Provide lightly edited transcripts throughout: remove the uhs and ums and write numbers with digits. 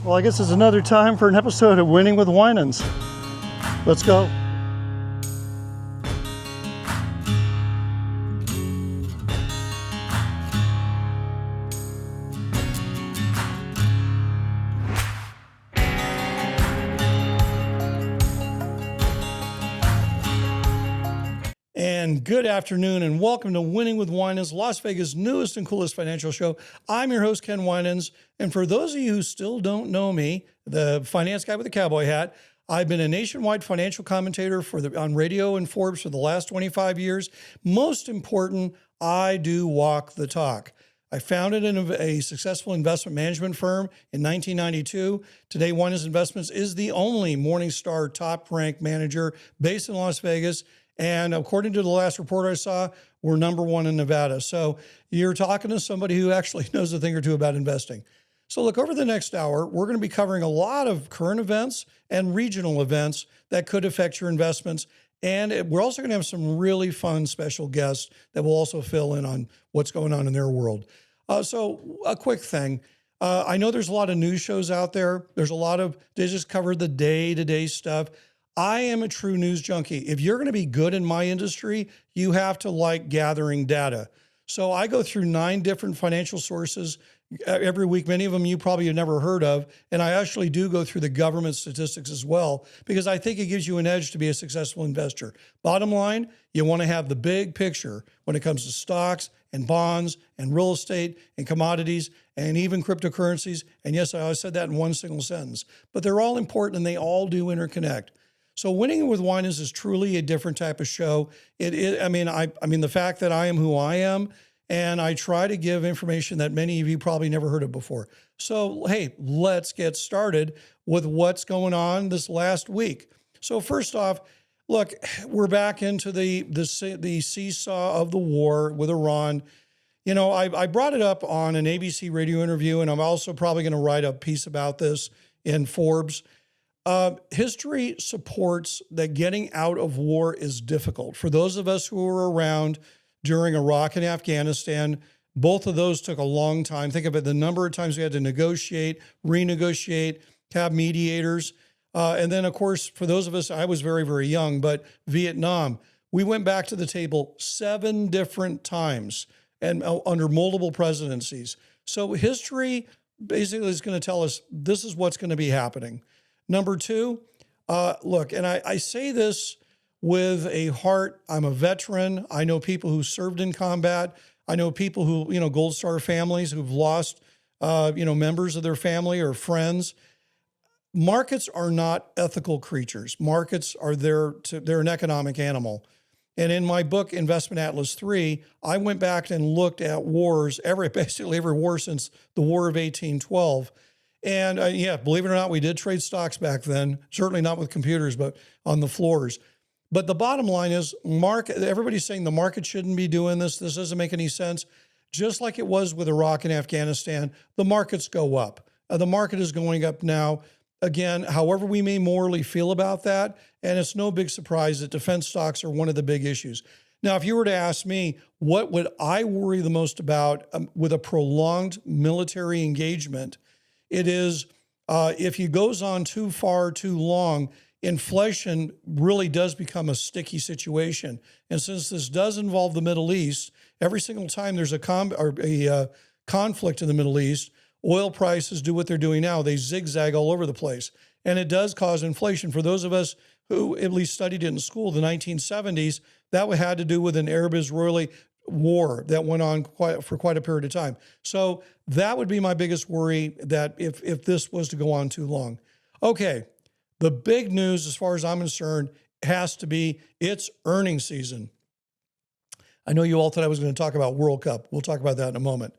Well, I guess it's another time for an episode of Winning with Winans. Let's go. And good afternoon and welcome to Winning with Winans, Las Vegas' newest and coolest financial show. I'm your host, Ken Winans. And for those of you who still don't know me, the finance guy with the cowboy hat, I've been a nationwide financial commentator on radio and Forbes for the last 25 years. Most important, I do walk the talk. I founded a successful investment management firm in 1992. Today, Winans Investments is the only Morningstar top-ranked manager based in Las Vegas. And according to the last report I saw, we're number one in Nevada. So you're talking to somebody who actually knows a thing or two about investing. So look, over the next hour, we're going to be covering a lot of current events and regional events that could affect your investments. And we're also going to have some really fun special guests that will also fill in on what's going on in their world. So a quick thing. I know there's a lot of news shows out there. They just cover the day-to-day stuff. I am a true news junkie. If you're going to be good in my industry, you have to like gathering data. So I go through 9 different financial sources every week. Many of them you probably have never heard of. And I actually do go through the government statistics as well, because I think it gives you an edge to be a successful investor. Bottom line, you want to have the big picture when it comes to stocks and bonds and real estate and commodities and even cryptocurrencies. And yes, I always said that in one single sentence, but they're all important and they all do interconnect. So Winning with Winans is truly a different type of show. The fact that I am who I am, and I try to give information that many of you probably never heard of before. So, hey, let's get started with what's going on this last week. So first off, look, we're back into the seesaw of the war with Iran. You know, I brought it up on an ABC radio interview, and I'm also probably going to write a piece about this in Forbes. History supports that getting out of war is difficult. For those of us who were around during Iraq and Afghanistan, both of those took a long time. Think of it, the number of times we had to negotiate, renegotiate, have mediators. And then, of course, for those of us, I was very, very young, but Vietnam, we went back to the table 7 different times and under multiple presidencies. So history basically is going to tell us this is what's going to be happening. Number 2, look, and I say this with a heart. I'm a veteran. I know people who served in combat. I know people who, Gold Star families who've lost, members of their family or friends. Markets are not ethical creatures. Markets are they're an economic animal. And in my book, Investment Atlas 3, I went back and looked at wars, basically every war since the War of 1812. And believe it or not, we did trade stocks back then, certainly not with computers, but on the floors. But the bottom line is everybody's saying the market shouldn't be doing this. This doesn't make any sense. Just like it was with Iraq and Afghanistan, the markets go up. The market is going up now. Again, however we may morally feel about that, and it's no big surprise that defense stocks are one of the big issues. Now, if you were to ask me, what would I worry the most about with a prolonged military engagement? It is if it goes on too far, too long, inflation really does become a sticky situation. And since this does involve the Middle East, every single time there's a conflict in the Middle East, oil prices do what they're doing now. They zigzag all over the place. And it does cause inflation. For those of us who at least studied it in school, the 1970s, that had to do with an Arab-Israeli war that went on for quite a period of time. So that would be my biggest worry, that if this was to go on too long. Okay, the big news as far as I'm concerned has to be it's earnings season. I know you all thought I was going to talk about World Cup. We'll talk about that in a moment.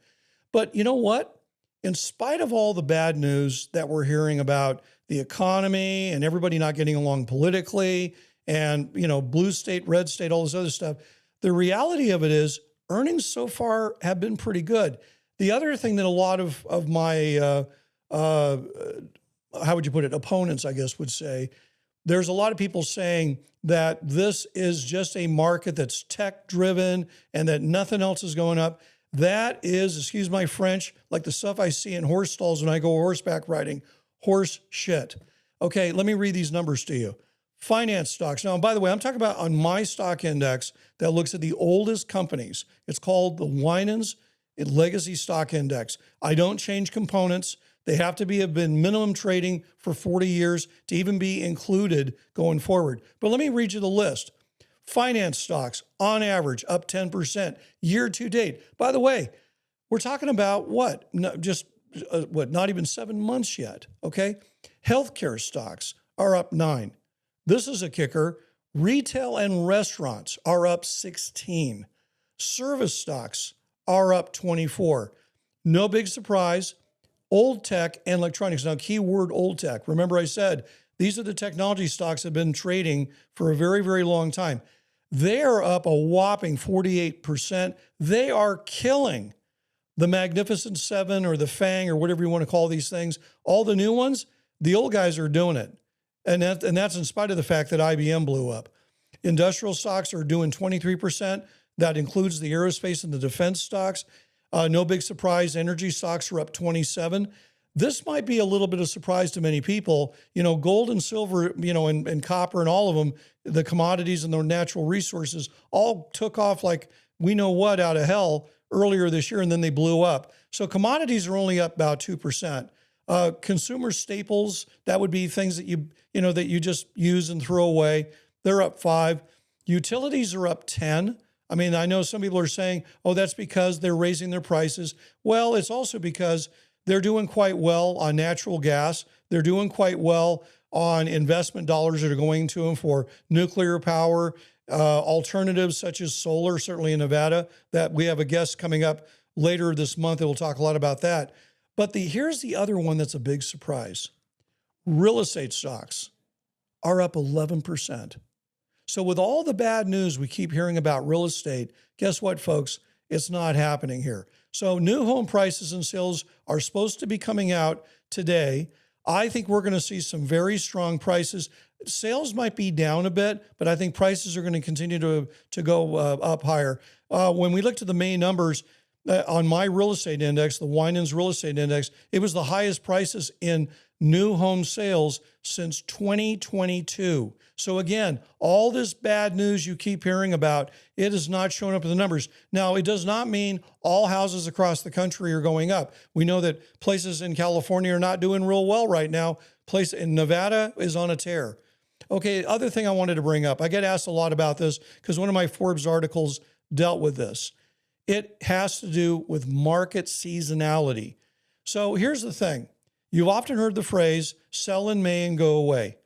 But you know what? In spite of all the bad news that we're hearing about the economy and everybody not getting along politically and, blue state, red state, all this other stuff, the reality of it is earnings so far have been pretty good. The other thing that a lot of my, opponents, I guess, would say, there's a lot of people saying that this is just a market that's tech driven and that nothing else is going up. That is, excuse my French, like the stuff I see in horse stalls when I go horseback riding. Horse shit. Okay, let me read these numbers to you. Finance stocks. Now, by the way, I'm talking about on my stock index that looks at the oldest companies. It's called the Winans Legacy Stock Index. I don't change components. They have to have been minimum trading for 40 years to even be included going forward. But let me read you the list. Finance stocks, on average, up 10% year to date. By the way, we're talking about what? No, just not even 7 months yet, okay? Healthcare stocks are up 9. This is a kicker. Retail and restaurants are up 16. Service stocks are up 24. No big surprise. Old tech and electronics. Now, keyword old tech. Remember I said, these are the technology stocks that have been trading for a very, very long time. They are up a whopping 48%. They are killing the Magnificent Seven or the FANG or whatever you want to call these things. All the new ones, the old guys are doing it. And that's in spite of the fact that IBM blew up. Industrial stocks are doing 23%. That includes the aerospace and the defense stocks. No big surprise. Energy stocks are up 27. This might be a little bit of surprise to many people. You know, gold and silver, you know, and copper and all of them, the commodities and the natural resources all took off like we know what out of hell earlier this year, and then they blew up. So commodities are only up about 2%. Consumer staples, that would be things that you just use and throw away. They're up 5. Utilities are up 10. I mean, I know some people are saying, oh, that's because they're raising their prices. Well, it's also because they're doing quite well on natural gas. They're doing quite well on investment dollars that are going to them for nuclear power, alternatives such as solar, certainly in Nevada, that we have a guest coming up later this month that will talk a lot about that. But here's the other one that's a big surprise. Real estate stocks are up 11%. So with all the bad news we keep hearing about real estate, guess what, folks? It's not happening here. So new home prices and sales are supposed to be coming out today. I think we're going to see some very strong prices. Sales might be down a bit, but I think prices are going to continue to go up higher. When we looked at the main numbers on my real estate index, the Winans Real Estate Index, it was the highest prices in new home sales since 2022. So again, all this bad news you keep hearing about, it is not showing up in the numbers. Now, it does not mean all houses across the country are going up. We know that places in California are not doing real well right now. Place in Nevada is on a tear. Okay, other thing I wanted to bring up, I get asked a lot about this because one of my Forbes articles dealt with this. It has to do with market seasonality. So here's the thing. You've often heard the phrase, sell in May and go away.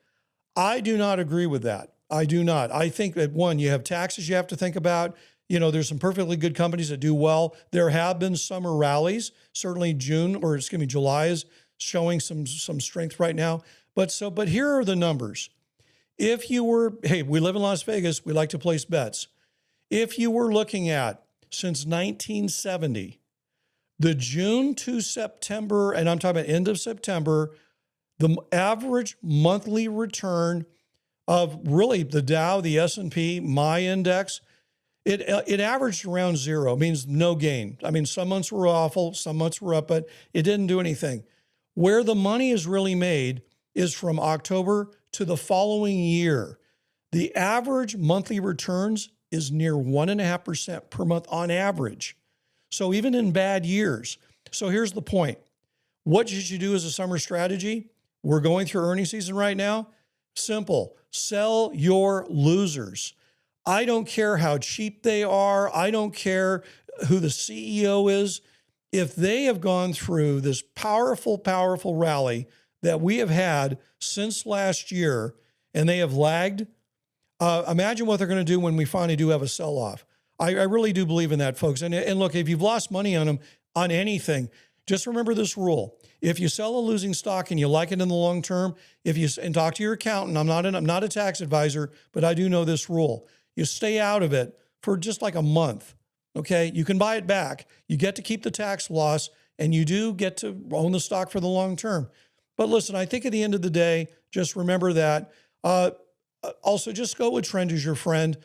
I do not agree with that. I do not. I think that, one, you have taxes you have to think about. You know, there's some perfectly good companies that do well. There have been summer rallies. Certainly July is showing some strength right now. But here are the numbers. If you were, hey, we live in Las Vegas, we like to place bets. If you were looking at, since 1970, the June to September, and I'm talking about end of September, the average monthly return of really the Dow, the S&P, my index, it averaged around 0. It means no gain. I mean, some months were awful, some months were up, but it didn't do anything. Where the money is really made is from October to the following year. The average monthly returns is near 1.5% per month on average. So even in bad years. So here's the point. What should you do as a summer strategy? We're going through earnings season right now. Simple. Sell your losers. I don't care how cheap they are. I don't care who the CEO is. If they have gone through this powerful, powerful rally that we have had since last year and they have lagged, imagine what they're going to do when we finally do have a sell-off. I really do believe in that, folks. And look, if you've lost money on them, on anything, just remember this rule. If you sell a losing stock and you like it in the long term, and talk to your accountant, I'm not a tax advisor, but I do know this rule. You stay out of it for just like a month, okay? You can buy it back. You get to keep the tax loss, and you do get to own the stock for the long term. But listen, I think at the end of the day, just remember that. Also, just go with trend as your friend.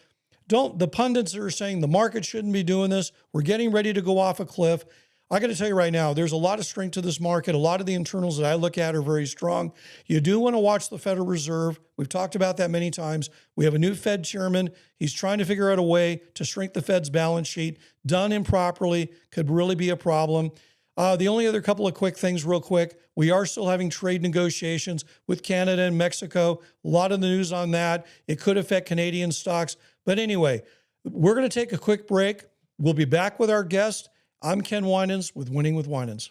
The pundits that are saying the market shouldn't be doing this, we're getting ready to go off a cliff. I got to tell you right now, there's a lot of strength to this market. A lot of the internals that I look at are very strong. You do want to watch the Federal Reserve. We've talked about that many times. We have a new Fed chairman. He's trying to figure out a way to shrink the Fed's balance sheet. Done improperly could really be a problem. The only other couple of quick things real quick, we are still having trade negotiations with Canada and Mexico. A lot of the news on that. It could affect Canadian stocks. But anyway, we're going to take a quick break. We'll be back with our guest. I'm Ken Winans with Winning with Winans.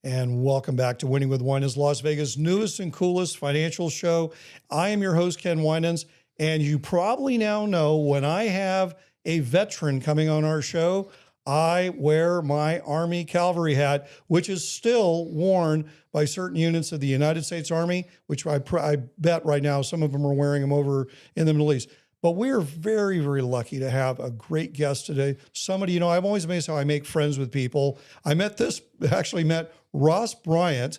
And welcome back to Winning with Winans, Las Vegas' newest and coolest financial show. I am your host, Ken Winans, and you probably now know when I have a veteran coming on our show, I wear my Army cavalry hat, which is still worn by certain units of the United States Army, which I bet right now some of them are wearing them over in the Middle East. But we're very, very lucky to have a great guest today. Somebody, I'm always amazed how I make friends with people. I met Ross Bryant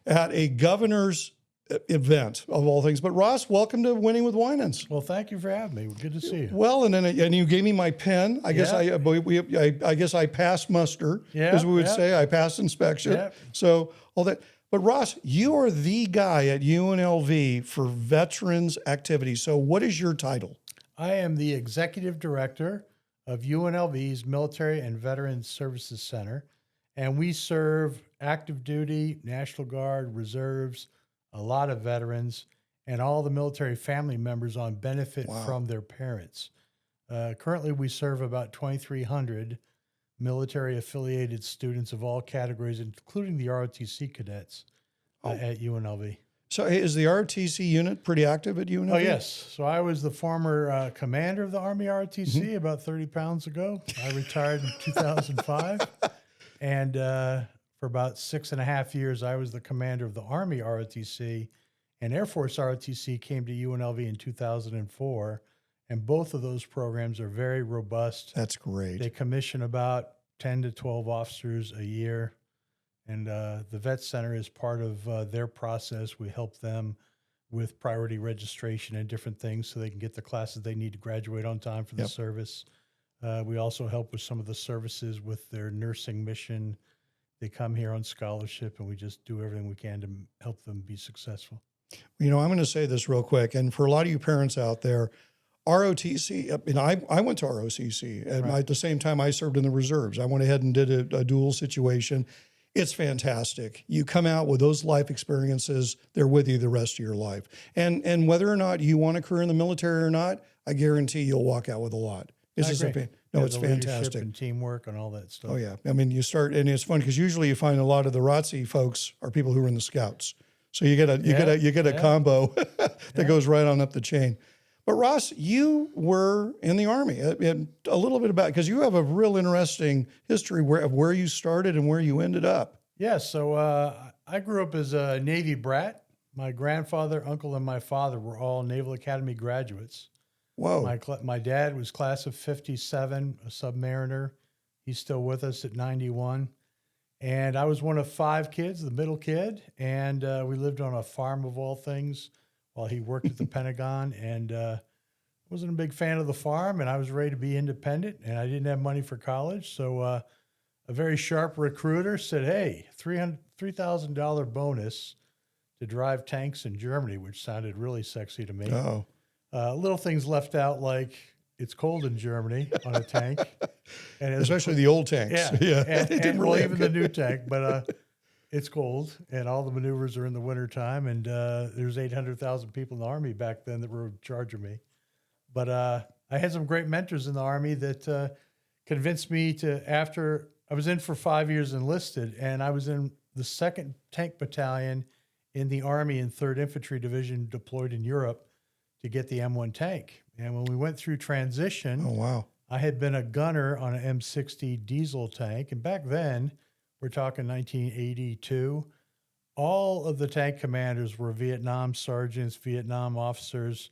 at a governor's event of all things. But Ross, welcome to Winning with Winans. Well, thank you for having me. Good to see you. Well, and you gave me my pen. I guess I passed muster, as we would say. I passed inspection. Yeah. So all that. But Ross, you are the guy at UNLV for veterans activities. So what is your title? I am the executive director of UNLV's Military and Veterans Services Center, and we serve active duty, National Guard, reserves, a lot of veterans, and all the military family members on benefit from their parents. Currently, we serve about 2,300 military-affiliated students of all categories, including the ROTC cadets at UNLV. So is the ROTC unit pretty active at UNLV? Oh, yes. So I was the former commander of the Army ROTC about 30 pounds ago. I retired in 2005. And for about 6.5 years, I was the commander of the Army ROTC, and Air Force ROTC came to UNLV in 2004. And both of those programs are very robust. That's great. They commission about 10 to 12 officers a year. And the Vet Center is part of their process. We help them with priority registration and different things so they can get the classes they need to graduate on time for the service. We also help with some of the services with their nursing mission. They come here on scholarship, and we just do everything we can to help them be successful. I'm going to say this real quick. And for a lot of you parents out there, ROTC, I went to ROCC, and at the same time I served in the reserves. I went ahead and did a dual situation. It's fantastic. You come out with those life experiences, they're with you the rest of your life. And whether or not you want a career in the military or not, I guarantee you'll walk out with a lot. It's fantastic. And teamwork and all that stuff. Oh, yeah. I mean, you start, and it's fun because usually you find a lot of the ROTC folks are people who are in the Scouts. So you get a combo that goes right on up the chain. But Ross, you were in the Army. A little bit about, because you have a real interesting history of where you started and where you ended up. Yeah, so I grew up as a Navy brat. My grandfather, uncle, and my father were all Naval Academy graduates. Whoa. My dad was class of 57, a submariner. He's still with us at 91. And I was one of 5 kids, the middle kid, and we lived on a farm of all things while he worked at the Pentagon, and wasn't a big fan of the farm, and I was ready to be independent, and I didn't have money for college. So a very sharp recruiter said, hey, $3,000 bonus to drive tanks in Germany, which sounded really sexy to me. Oh. Little things left out, like it's cold in Germany on a tank. And especially the old tanks. Yeah. Even the new tank, but it's cold, and all the maneuvers are in the wintertime, and there's 800,000 people in the Army back then that were in charge of me. But I had some great mentors in the Army that convinced me to, after I was in for 5 years enlisted, and I was in the 2nd Tank Battalion in the Army in 3rd Infantry Division deployed in Europe to get the M1 tank. And when we went through transition, I had been a gunner on an M60 diesel tank, and back then, we're talking 1982. All of the tank commanders were Vietnam sergeants, Vietnam officers,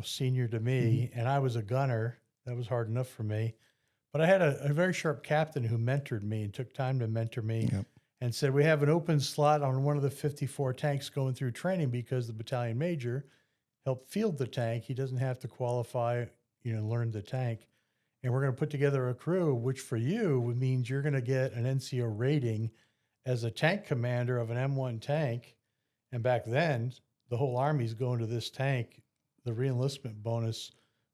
senior to me, and I was a gunner. That was hard enough for me. But I had a very sharp captain who mentored me and took time to mentor me. Yep. and said, we have an open slot on one of the 54 tanks going through training because the battalion major helped field the tank. He doesn't have to qualify, learn the tank. And we're going to put together a crew, which for you means you're going to get an NCO rating as a tank commander of an M1 tank. And back then, the whole Army's going to this tank. The reenlistment bonus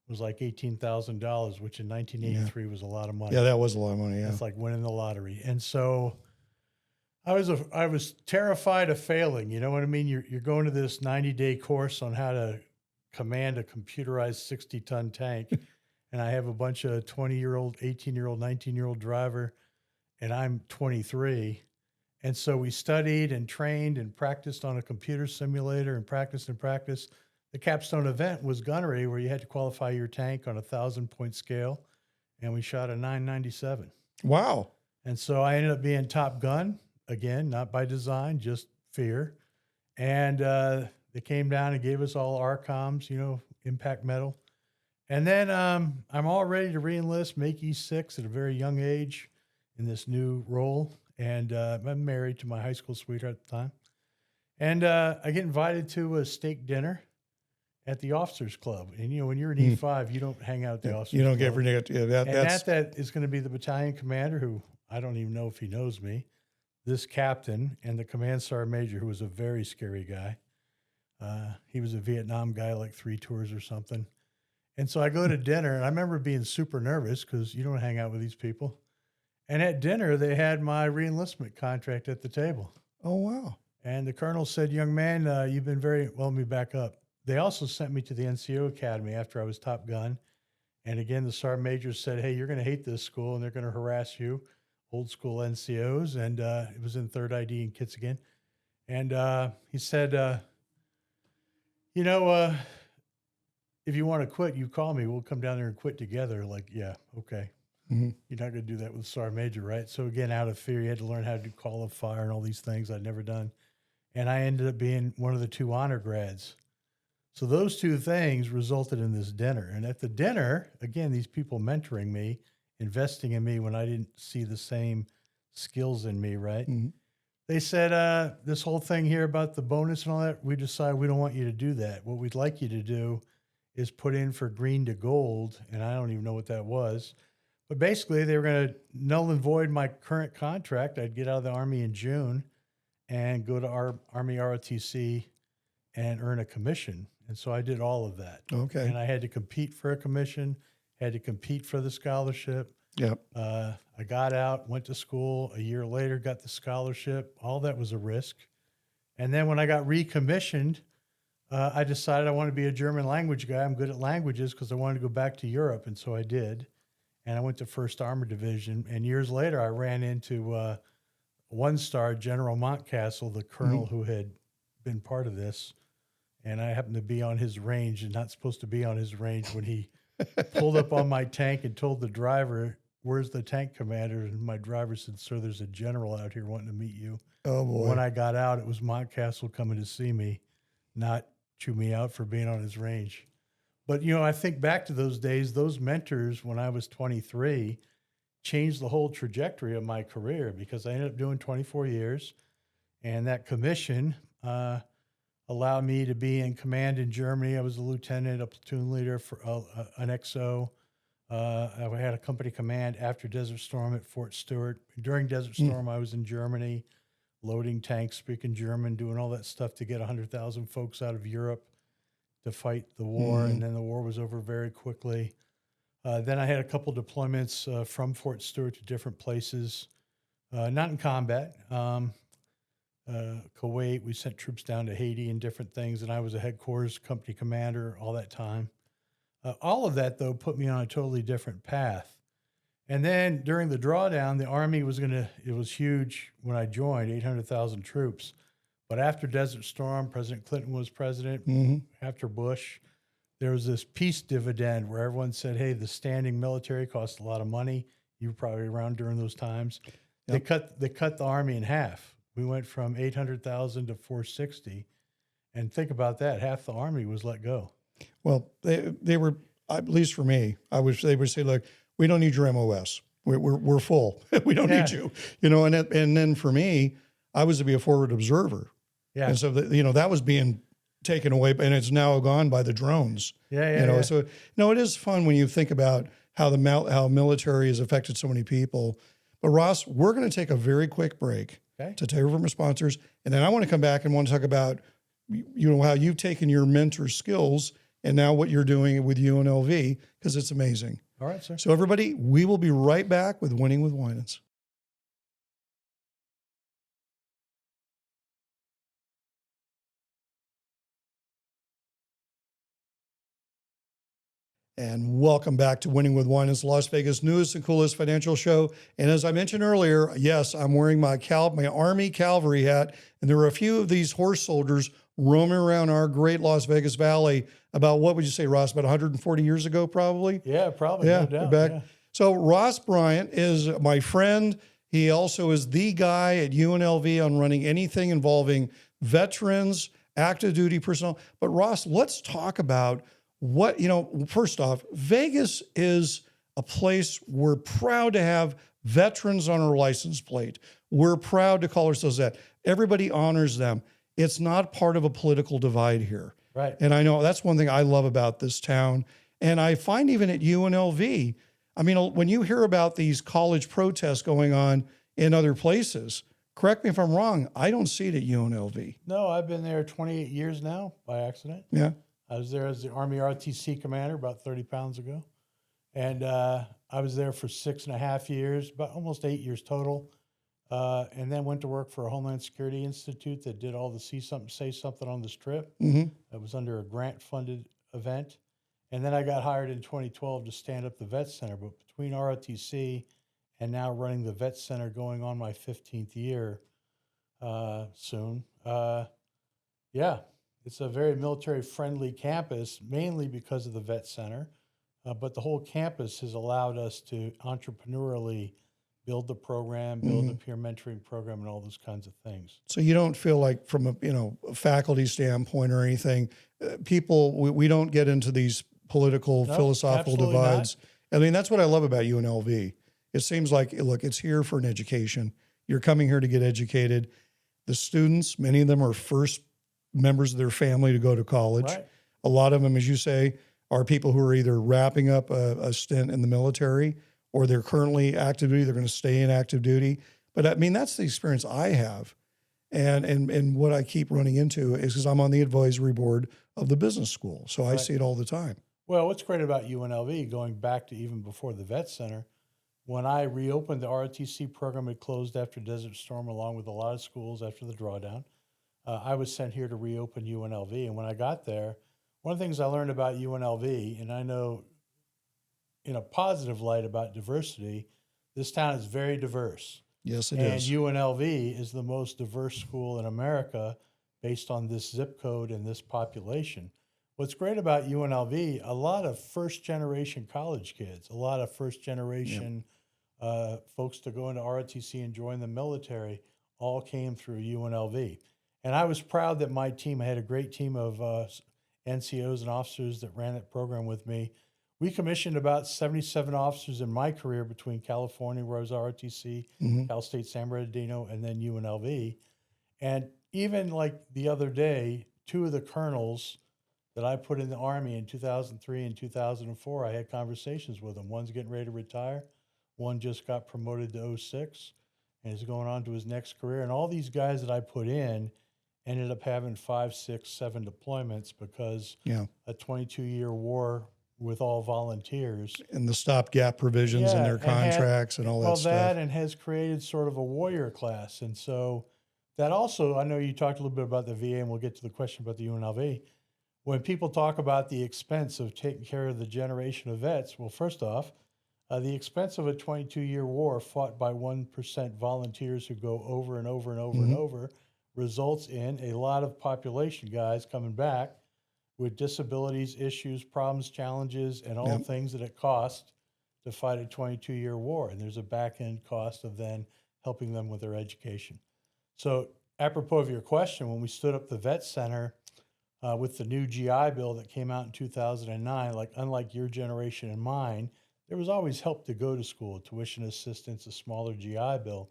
was like $18,000, which in 1983 was a lot of money. Yeah, that was a lot of money. Yeah. It's like winning the lottery. And so I was terrified of failing. You know what I mean? You're going to this 90-day course on how to command a computerized 60-ton tank. And I have a bunch of 20-year-old, 18-year-old, 19-year-old driver, and I'm 23. And so we studied and trained and practiced on a computer simulator and practiced. The capstone event was gunnery, where you had to qualify your tank on a 1,000-point scale, and we shot a 997. Wow. And so I ended up being top gun, again, not by design, just fear. And they came down and gave us all RCOMs, impact medal. And then I'm all ready to re-enlist, make E6 at a very young age in this new role. And I'm married to my high school sweetheart at the time. And I get invited to a steak dinner at the Officers Club. And, when you're an E5, you don't hang out at the Officers Club. You don't get reneged. Yeah, that is going to be the battalion commander, who I don't even know if he knows me, this captain, and the command sergeant major, who was a very scary guy. He was a Vietnam guy, like 3 tours or something. And so I go to dinner, and I remember being super nervous because you don't hang out with these people. And at dinner, they had my reenlistment contract at the table. Oh, wow. And the colonel said, young man, you've been let me back up. They also sent me to the NCO Academy after I was top gun. And again, the sergeant major said, hey, you're going to hate this school, and they're going to harass you, old school NCOs. And it was in 3rd ID in Kitzigan. And he said, if you want to quit, you call me. We'll come down there and quit together. Like, yeah, okay. Mm-hmm. You're not going to do that with sergeant major, right? So again, out of fear, you had to learn how to do call of fire and all these things I'd never done. And I ended up being one of the 2 honor grads. So those 2 things resulted in this dinner. And at the dinner, again, these people mentoring me, investing in me when I didn't see the same skills in me, right? Mm-hmm. They said, this whole thing here about the bonus and all that, we decided we don't want you to do that. What we'd like you to do is put in for green to gold, and I don't even know what that was. But basically, they were going to null and void my current contract. I'd get out of the Army in June and go to our Army ROTC and earn a commission. And so I did all of that. Okay. And I had to compete for a commission, had to compete for the scholarship. Yep. I got out, went to school. A year later, got the scholarship. All that was a risk. And then when I got recommissioned, I decided I wanted to be a German language guy. I'm good at languages because I wanted to go back to Europe, and so I did. And I went to 1st Armored Division. And years later, I ran into 1-star General Montcastle, the colonel who had been part of this. And I happened to be on his range and not supposed to be on his range when he pulled up on my tank and told the driver, where's the tank commander? And my driver said, sir, there's a general out here wanting to meet you. Oh, boy. When I got out, it was Montcastle coming to see me, not chew me out for being on his range. But, I think back to those days, those mentors when I was 23 changed the whole trajectory of my career, because I ended up doing 24 years. And that commission allowed me to be in command in Germany. I was a lieutenant, a platoon leader for an XO. I had a company command after Desert Storm at Fort Stewart. During Desert Storm, I was in Germany, loading tanks, speaking German, doing all that stuff to get 100,000 folks out of Europe to fight the war. And then the war was over very quickly. Then I had a couple deployments from Fort Stewart to different places, not in combat. Kuwait, we sent troops down to Haiti and different things, and I was a headquarters company commander all that time. All of that, though, put me on a totally different path. And then during the drawdown, the Army it was huge when I joined, 800,000 troops. But after Desert Storm, President Clinton was president. After Bush, there was this peace dividend where everyone said, hey, the standing military costs a lot of money. You were probably around during those times. Yep. They cut the Army in half. We went from 800,000 to 460. And think about that. Half the Army was let go. Well, they were, at least for me, they would say, look, we don't need your MOS. we're full. We don't need you, and then for me, I was to be a forward observer. Yeah. And so, that was being taken away, and it's now gone by the drones. Yeah. So, it is fun when you think about how how military has affected so many people. But Ross, we're going to take a very quick break to take over from our sponsors. And then I want to come back and want to talk about, how you've taken your mentor skills and now what you're doing with UNLV, because it's amazing. All right, sir. So everybody, we will be right back with Winning with Winans. And welcome back to Winning with Winans, Las Vegas' newest and coolest financial show. And as I mentioned earlier, yes, I'm wearing my Army Cavalry hat. And there are a few of these horse soldiers roaming around our great Las Vegas Valley about, what would you say, Ross, about 140 years ago, probably? Yeah, probably. Yeah, No doubt. back. Yeah. So Ross Bryant is my friend. He also is the guy at UNLV on running anything involving veterans, active duty personnel. But Ross, let's talk about what, first off, Vegas is a place we're proud to have veterans on our license plate. We're proud to call ourselves that. Everybody honors them. It's not part of a political divide here. Right. And I know that's one thing I love about this town. And I find even at UNLV, when you hear about these college protests going on in other places, correct me if I'm wrong, I don't see it at UNLV. No, I've been there 28 years now by accident. Yeah. I was there as the Army RTC commander about 30 pounds ago. And I was there for 6.5 years, about almost 8 years total. And then went to work for a Homeland Security Institute that did all the See Something, Say Something on the Strip. Mm-hmm. That was under a grant-funded event. And then I got hired in 2012 to stand up the Vet Center. But between ROTC and now running the Vet Center, going on my 15th year soon, it's a very military-friendly campus, mainly because of the Vet Center. But the whole campus has allowed us to entrepreneurially build the program, build a peer mentoring program, and all those kinds of things. So you don't feel like, from a faculty standpoint or anything, we don't get into these political, philosophical divides. Not. That's what I love about UNLV. It seems like, look, it's here for an education. You're coming here to get educated. The students, many of them are first members of their family to go to college. Right. A lot of them, as you say, are people who are either wrapping up a stint in the military, or they're currently active duty. They're going to stay in active duty. But that's the experience I have. And what I keep running into is, because I'm on the advisory board of the business school. So I see it all the time. Well, what's great about UNLV, going back to even before the Vet Center, when I reopened the ROTC program, it closed after Desert Storm, along with a lot of schools after the drawdown. I was sent here to reopen UNLV. And when I got there, one of the things I learned about UNLV, and I know in a positive light about diversity, this town is very diverse. Yes, it is. And UNLV is the most diverse school in America based on this zip code and this population. What's great about UNLV, a lot of first-generation college kids, a lot of first-generation folks to go into ROTC and join the military all came through UNLV. And I was proud that my team, I had a great team of NCOs and officers that ran that program with me. We commissioned about 77 officers in my career between California, where I was ROTC, Cal State San Bernardino, and then UNLV. And even like the other day, 2 of the colonels that I put in the Army in 2003 and 2004, I had conversations with them. One's getting ready to retire. One just got promoted to 06 and is going on to his next career. And all these guys that I put in ended up having 5, 6, 7 deployments because a 22-year war with all volunteers. And the stopgap provisions in their contracts and all that stuff. Well, that and has created sort of a warrior class. And so that also, I know you talked a little bit about the VA, and we'll get to the question about the UNLV. When people talk about the expense of taking care of the generation of vets, well, first off, the expense of a 22-year war fought by 1% volunteers who go over and over and over and over results in a lot of population guys coming back with disabilities, issues, problems, challenges, and all the things that it costs to fight a 22-year war. And there's a back-end cost of then helping them with their education. So apropos of your question, when we stood up the Vet Center with the new GI Bill that came out in 2009, unlike your generation and mine, there was always help to go to school, tuition assistance, a smaller GI Bill.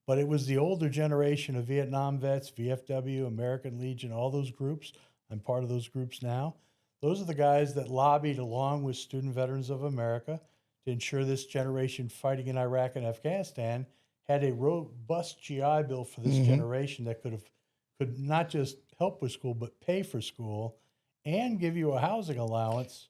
But it was the older generation of Vietnam vets, VFW, American Legion, all those groups. I'm part of those groups now. Those are the guys that lobbied along with Student Veterans of America to ensure this generation fighting in Iraq and Afghanistan had a robust GI Bill for this generation that could not just help with school, but pay for school and give you a housing allowance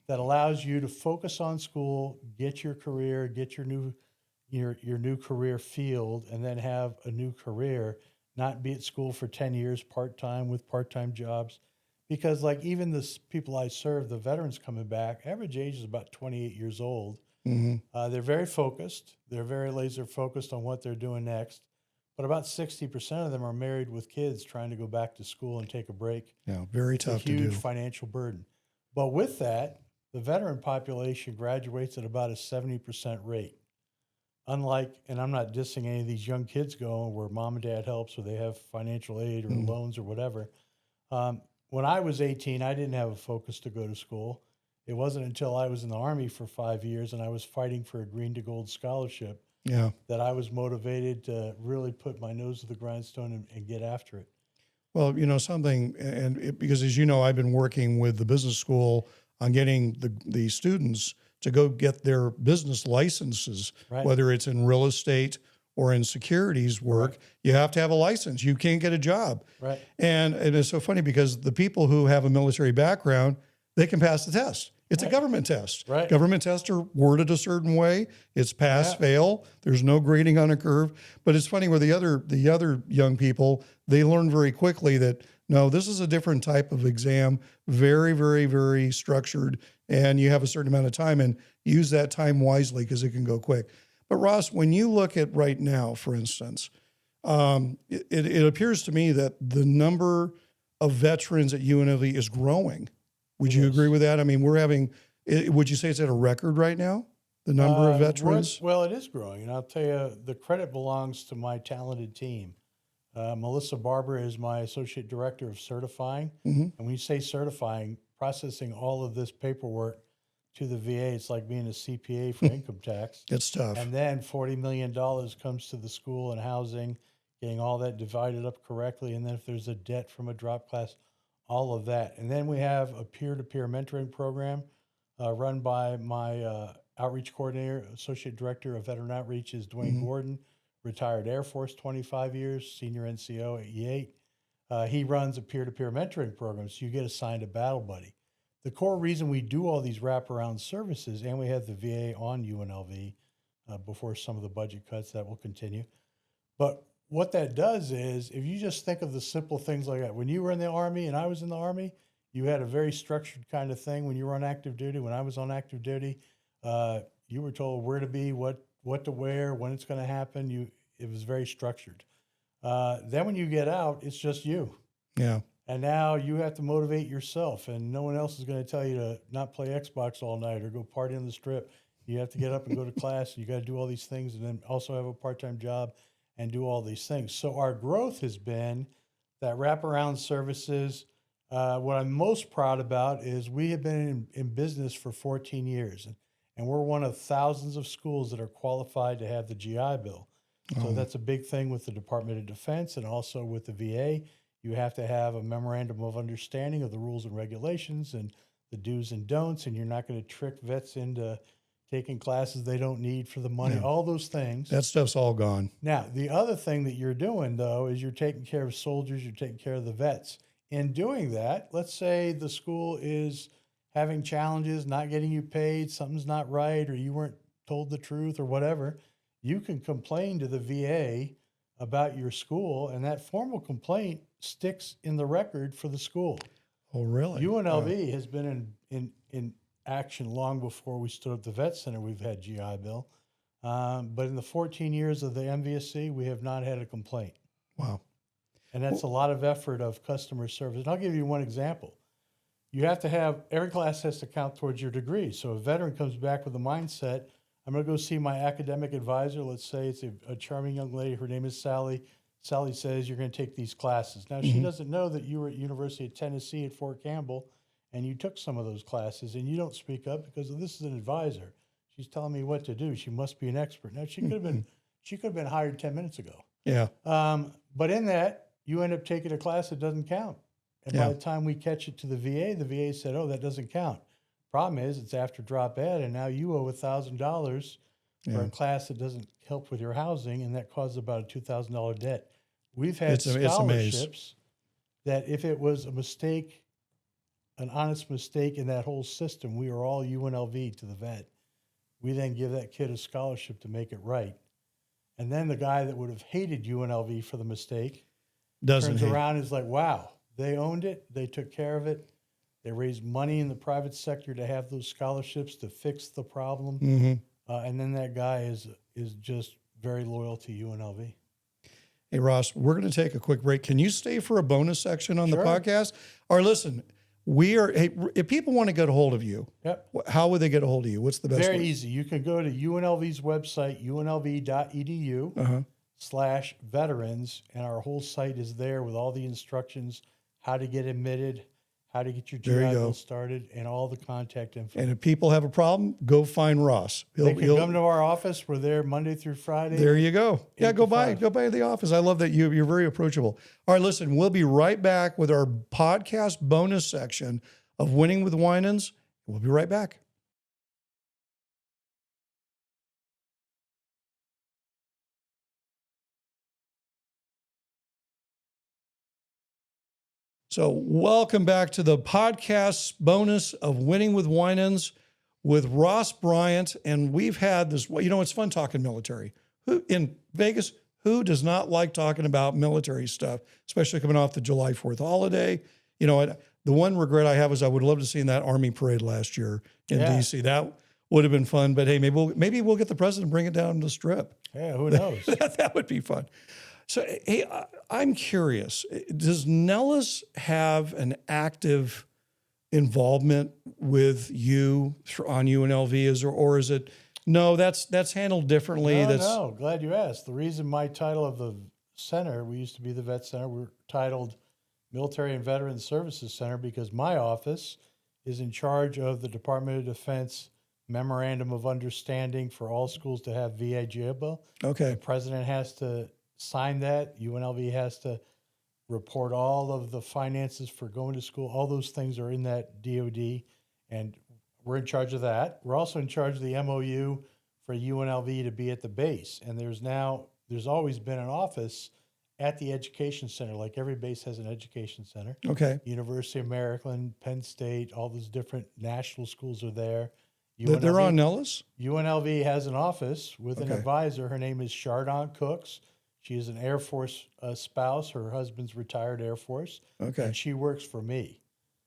that allows you to focus on school, get your career, get your new career field, and then have a new career, not be at school for 10 years part-time with part-time jobs. Because like even the people I serve, the veterans coming back, average age is about 28 years old. They're very focused. They're very laser focused on what they're doing next. But about 60% of them are married with kids trying to go back to school and take a break. Yeah, very tough to do. Huge financial burden. But with that, the veteran population graduates at about a 70% rate. Unlike, and I'm not dissing any of these young kids going where mom and dad helps or they have financial aid or loans or whatever. When I was 18, I didn't have a focus to go to school. It wasn't until I was in the Army for 5 years and I was fighting for a green to gold scholarship that I was motivated to really put my nose to the grindstone and get after it. Well, because as you know, I've been working with the business school on getting the students to go get their business licenses, whether it's in real estate or in securities work. You have to have a license. You can't get a job. And it's so funny because the people who have a military background, they can pass the test. It's a government test. Government tests are worded a certain way. It's pass, fail. There's no grading on a curve. But it's funny where the other young people, they learn very quickly that, no, this is a different type of exam, very, very, very structured, and you have a certain amount of time, and use that time wisely because it can go quick. But Ross, when you look at right now, for instance, it appears to me that the number of veterans at UNLV is growing. Would you agree with that? I mean, would you say it's at a record right now, the number of veterans? Well, it is growing. And I'll tell you, the credit belongs to my talented team. Melissa Barber is my associate director of certifying. And when you say certifying, processing all of this paperwork to the VA, it's like being a CPA for income tax. It's tough. And then $40 million comes to the school and housing, getting all that divided up correctly. And then if there's a debt from a drop class, all of that. And then we have a peer-to-peer mentoring program run by my outreach coordinator, associate director of veteran outreach is Dwayne Gordon, retired Air Force, 25 years, senior NCO at E8. He runs a peer-to-peer mentoring program, so you get assigned a battle buddy. The core reason we do all these wraparound services, and we have the VA on UNLV before some of the budget cuts that will continue. But what that does is, if you just think of the simple things like that, when you were in the Army and I was in the Army, you had a very structured kind of thing when you were on active duty. When I was on active duty, you were told where to be, what to wear, when it's going to happen. It was very structured. Then when you get out, it's just you. Yeah. And now you have to motivate yourself, and no one else is going to tell you to not play Xbox all night or go party on the strip. You have to get up and go to class. You got to do all these things, and then also have a part-time job and do all these things. So our growth has been that wraparound services. What I'm most proud about is we have been in business for 14 years, and we're one of thousands of schools that are qualified to have the GI Bill. So that's a big thing with the Department of Defense and also with the VA. You have to have a memorandum of understanding of the rules and regulations and the do's and don'ts, and you're not going to trick vets into taking classes they don't need for the money, all those things. That stuff's all gone. Now, the other thing that you're doing, though, is you're taking care of soldiers, you're taking care of the vets. In doing that, let's say the school is having challenges, not getting you paid, something's not right, or you weren't told the truth or whatever, you can complain to the VA about your school, and that formal complaint sticks in the record for the school. Oh, really? UNLV has been in action long before we stood up the Vet Center. We've had GI Bill. But in the 14 years of the MVSC, we have not had a complaint. Wow. And that's a lot of effort of customer service. And I'll give you one example. You have to have, every class has to count towards your degree. So a veteran comes back with a mindset, I'm going to go see my academic advisor. Let's say it's a charming young lady. Her name is Sally. Sally says, you're going to take these classes. Now, she doesn't know that you were at University of Tennessee at Fort Campbell and you took some of those classes, and you don't speak up because this is an advisor. She's telling me what to do. She must be an expert. Now she could have been hired 10 minutes ago. Yeah. But in that, you end up taking a class that doesn't count. And by the time we catch it to the VA said, oh, that doesn't count. Problem is, it's after drop ed, and now you owe $1,000 for a class that doesn't help with your housing, and that causes about a $2,000 debt. We've had scholarships that if it was a mistake, an honest mistake in that whole system, we are all UNLV to the vet. We then give that kid a scholarship to make it right. And then the guy that would have hated UNLV for the mistake turns around and is like, wow, they owned it. They took care of it. They raised money in the private sector to have those scholarships to fix the problem. And then that guy is just very loyal to UNLV. Hey, Ross, we're going to take a quick break. Can you stay for a bonus section on the podcast? Or listen, if people want to get a hold of you, how would they get a hold of you? What's the best way? Very easy. You can go to UNLV's website, unlv.edu/veterans, and our whole site is there with all the instructions, how to get admitted, how to get your GI Bill started, and all the contact info. And if people have a problem, go find Ross. They can come to our office. We're there Monday through Friday. There you go. Yeah, go by the office. I love that you're very approachable. All right, listen, we'll be right back with our podcast bonus section of Winning with Winans. We'll be right back. So welcome back to the podcast bonus of Winning with Winans with Ross Bryant. And we've had this, it's fun talking military. Who in Vegas, who does not like talking about military stuff, especially coming off the July 4th holiday? The one regret I have is I would love to have seen that Army parade last year in DC. That would have been fun, but hey, maybe we'll get the president to bring it down to the Strip. Yeah, who knows? That would be fun. So, hey, I'm curious, does Nellis have an active involvement with you on UNLV, or is it, no, that's handled differently? No, glad you asked. The reason my title of the center, we used to be the Vet Center, we're titled Military and Veterans Services Center because my office is in charge of the Department of Defense Memorandum of Understanding for all schools to have VA GIBA. Okay. The president has to sign that. UNLV has to report all of the finances for going to school. All those things are in that DOD, and we're in charge of that. We're also in charge of the MOU for UNLV to be at the base. And there's always been an office at the education center. Like every base has an education center. Okay. University of Maryland, Penn State, all those different national schools are there. They're on Nellis? UNLV has an office with an advisor. Her name is Chardon Cooks. She is an Air Force spouse. Her husband's retired Air Force. Okay. And she works for me.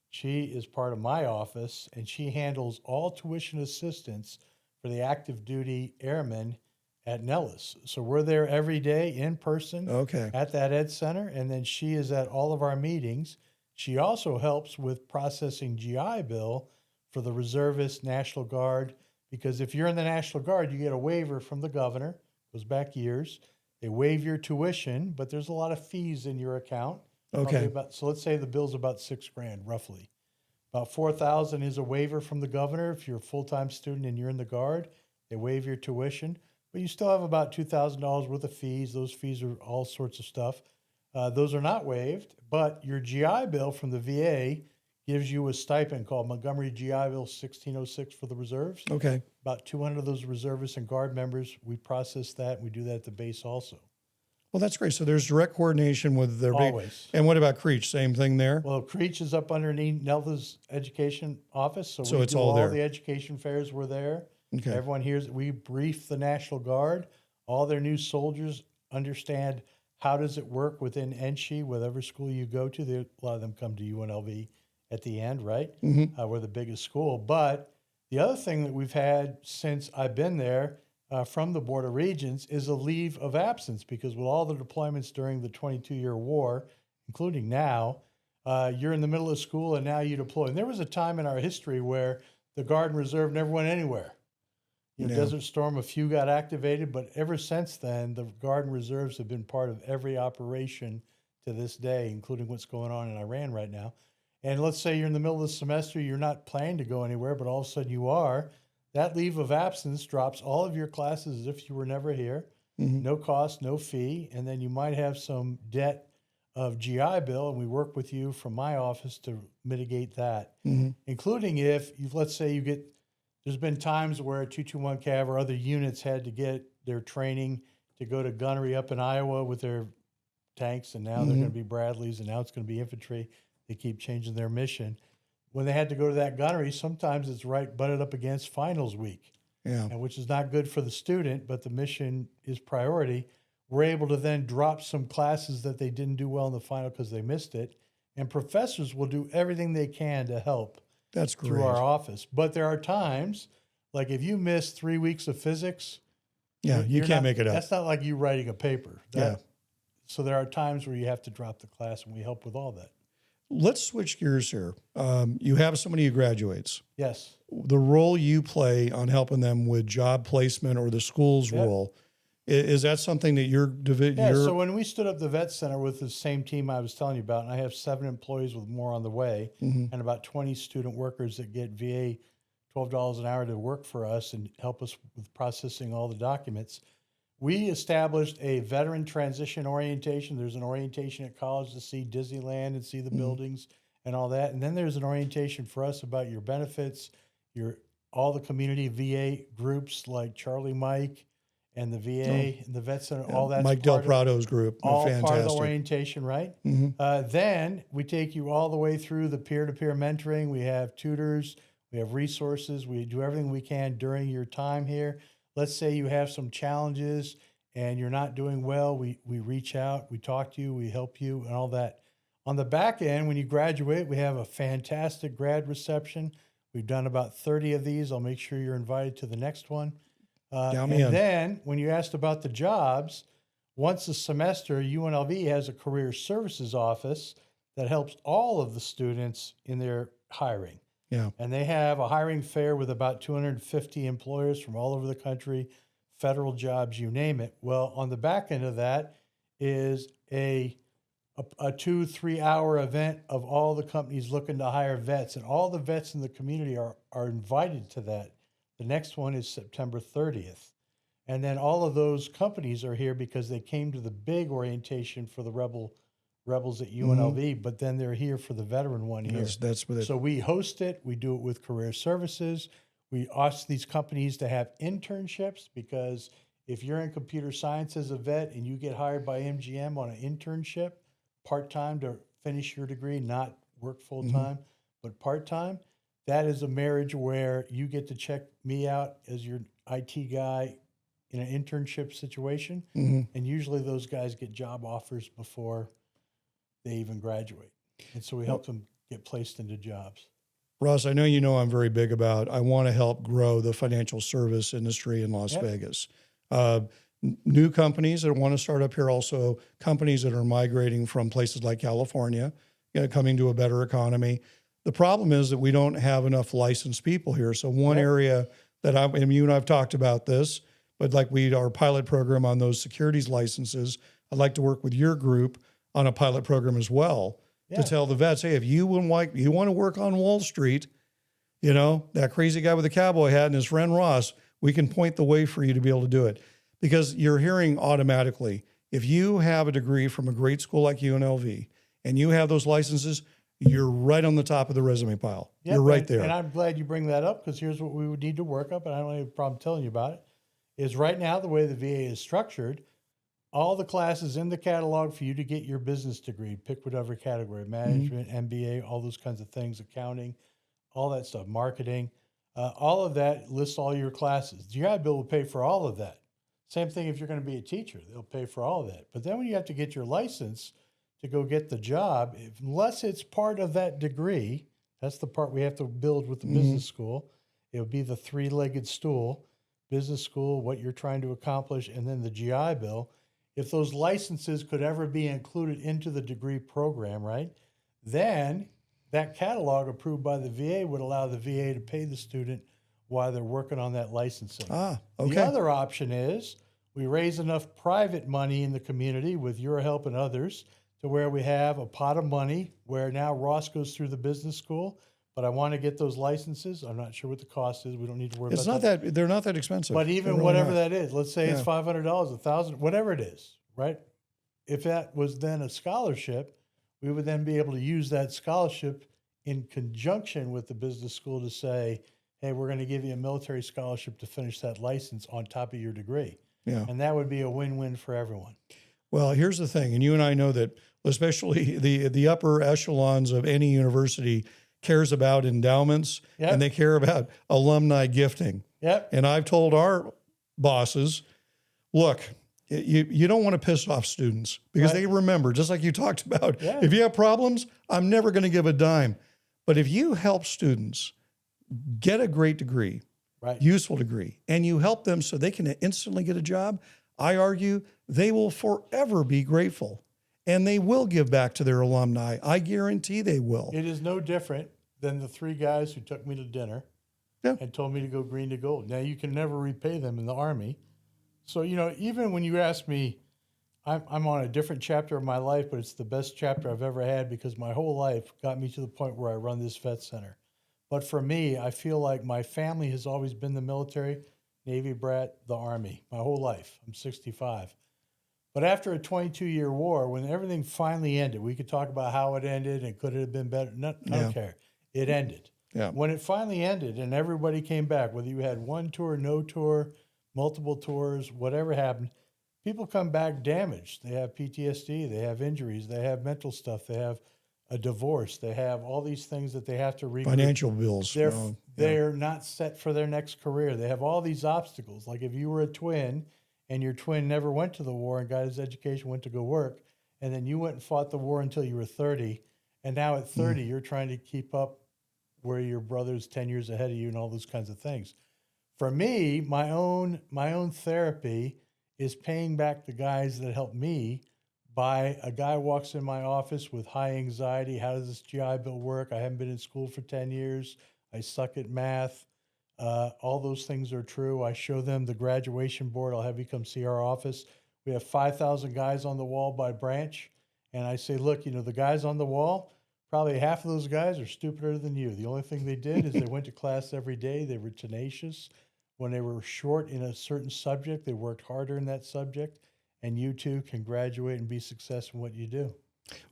She is part of my office, and she handles all tuition assistance for the active duty airmen at Nellis. So we're there every day in person at that Ed Center, and then she is at all of our meetings. She also helps with processing GI Bill for the reservist National Guard, because if you're in the National Guard, you get a waiver from the governor. Goes back years. They waive your tuition, but there's a lot of fees in your account. Okay. So let's say the bill's about $6,000 roughly. About $4,000 is a waiver from the governor. If you're a full-time student and you're in the Guard, they waive your tuition, but you still have about $2,000 worth of fees. Those fees are all sorts of stuff. Those are not waived, but your GI Bill from the VA gives you a stipend called Montgomery GI Bill 1606 for the reserves. Okay. About 200 of those reservists and Guard members, we process that. We do that at the base also. Well, that's great. So there's direct coordination with their always. And what about Creech? Same thing there? Well, Creech is up underneath Nelda's education office. So we it's do all there. the education fairs were there. Okay. Everyone hears, we brief the National Guard. All their new soldiers understand how does it work within NSHE, whatever school you go to. A lot of them come to UNLV at the end, right? Mm-hmm. We're the biggest school. But the other thing that we've had since I've been there from the Board of Regents is a leave of absence, because with all the deployments during the 22-year war, including now, you're in the middle of school and now you deploy. And there was a time in our history where the Guard and Reserve never went anywhere. Desert Storm, a few got activated, but ever since then, the Guard and Reserves have been part of every operation to this day, including what's going on in Iran right now. And let's say you're in the middle of the semester, you're not planning to go anywhere, but all of a sudden you are. That leave of absence drops all of your classes as if you were never here, no cost, no fee, and then you might have some debt of GI Bill, and we work with you from my office to mitigate that, including if you, let's say you get, there's been times where 221 Cav or other units had to get their training to go to gunnery up in Iowa with their tanks, and now they're going to be Bradleys, and now it's going to be infantry. They keep changing their mission. When they had to go to that gunnery, sometimes it's right butted up against finals week, and which is not good for the student, but the mission is priority. We're able to then drop some classes that they didn't do well in the final because they missed it, and professors will do everything they can to help. That's great. Through our office. But there are times, like if you miss 3 weeks of physics, you can't make it up. That's not like you writing a paper. So there are times where you have to drop the class, and we help with all that. Let's switch gears here. You have somebody who graduates. Yes. The role you play on helping them with job placement or the school's role, is that something that you're so when we stood up the Vet Center with the same team I was telling you about, and I have 7 employees with more on the way, and about 20 student workers that get VA $12 an hour to work for us and help us with processing all the documents, we established a veteran transition orientation. There's an orientation at college to see Disneyland and see the buildings and all that. And then there's an orientation for us about your benefits, all the community VA groups like Charlie Mike and the VA and the Vet Center, all that's Mike Del Prado's group. All fantastic. part of the orientation, right? Then we take you all the way through the peer-to-peer mentoring. We have tutors, we have resources. We do everything we can during your time here. Let's say you have some challenges and you're not doing well. We reach out, we talk to you, we help you and all that. On the back end, when you graduate, we have a fantastic grad reception. We've done about 30 of these. I'll make sure you're invited to the next one. Then when you asked about the jobs, once a semester, UNLV has a career services office that helps all of the students in their hiring. And they have a hiring fair with about 250 employers from all over the country, federal jobs, you name it. Well, on the back end of that is a 2-3 hour event of all the companies looking to hire vets, and all the vets in the community are invited to that. The next one is September 30th. And then all of those companies are here because they came to the big orientation for the rebels at UNLV, but then they're here for the veteran one here. That's what So we host it. We do it with career services. We ask these companies to have internships, because if you're in computer science as a vet and you get hired by MGM on an internship, part-time to finish your degree, not work full-time, but part-time, that is a marriage where you get to check me out as your IT guy in an internship situation. And usually those guys get job offers before they even graduate. And so we help them get placed into jobs. Russ, I know I'm very big about, I want to help grow the financial service industry in Las Vegas. New companies that want to start up here, also companies that are migrating from places like California, coming to a better economy. The problem is that we don't have enough licensed people here. So one area that you and I've talked about this, but like our pilot program on those securities licenses, I'd like to work with your group on a pilot program as well to tell the vets, hey, if you want to work on Wall Street, that crazy guy with the cowboy hat and his friend Ross, we can point the way for you to be able to do it. Because you're hearing automatically, if you have a degree from a great school like UNLV and you have those licenses, you're right on the top of the resume pile. You're right there. And I'm glad you bring that up, because here's what we would need to work up, and I don't have a problem telling you about it, is right now the way the VA is structured, all the classes in the catalog for you to get your business degree, pick whatever category, management, MBA, all those kinds of things, accounting, all that stuff, marketing, all of that lists all your classes. The GI Bill will pay for all of that. Same thing if you're going to be a teacher, they'll pay for all of that. But then when you have to get your license to go get the job, unless it's part of that degree, that's the part we have to build with the business school. It would be the 3-legged stool, business school, what you're trying to accomplish, and then the GI Bill. If those licenses could ever be included into the degree program, right, then that catalog approved by the VA would allow the VA to pay the student while they're working on that licensing. Okay. The other option is we raise enough private money in the community with your help and others to where we have a pot of money where now Ross goes through the business school, but I want to get those licenses. I'm not sure what the cost is. We don't need to worry It's about not that they're not that expensive. But They're even really whatever not. that is, let's say it's Yeah. $500, $1,000, whatever it is, right? If that was then a scholarship, we would then be able to use that scholarship in conjunction with the business school to say, hey, we're going to give you a military scholarship to finish that license on top of your degree. Yeah. And that would be a win-win for everyone. Well, here's the thing, and you and I know that, especially the upper echelons of any university cares about endowments Yep. and they care about alumni gifting. Yep. And I've told our bosses, look, you don't want to piss off students because Right. they remember, just like you talked about, Yeah. if you have problems, I'm never going to give a dime. But if you help students get a great degree, Right. useful degree, and you help them so they can instantly get a job, I argue they will forever be grateful and they will give back to their alumni. I guarantee they will. It is no different than the three guys who took me to dinner Yeah. and told me to go green to gold. Now, you can never repay them in the Army. So, even when you ask me, I'm on a different chapter of my life, but it's the best chapter I've ever had because my whole life got me to the point where I run this vet center. But for me, I feel like my family has always been the military, Navy brat, the Army, my whole life. I'm 65. But after a 22-year war, when everything finally ended, we could talk about how it ended and could it have been better. No, I don't care. It ended. Yeah. When it finally ended and everybody came back, whether you had one tour, no tour, multiple tours, whatever happened, people come back damaged. They have PTSD, they have injuries, they have mental stuff, they have a divorce, they have all these things that they have to regroup. Financial bills. They're not set for their next career. They have all these obstacles. Like if you were a twin and your twin never went to the war and got his education, went to go work, and then you went and fought the war until you were 30, and now at 30 you're trying to keep up where your brother's 10 years ahead of you and all those kinds of things. For me, my own therapy is paying back the guys that helped me. By a guy walks in my office with high anxiety. How does this GI Bill work? I haven't been in school for 10 years. I suck at math. All those things are true. I show them the graduation board. I'll have you come see our office. We have 5,000 guys on the wall by branch. And I say, look, the guys on the wall, probably half of those guys are stupider than you. The only thing they did is they went to class every day. They were tenacious. When they were short in a certain subject, they worked harder in that subject. And you too can graduate and be successful in what you do.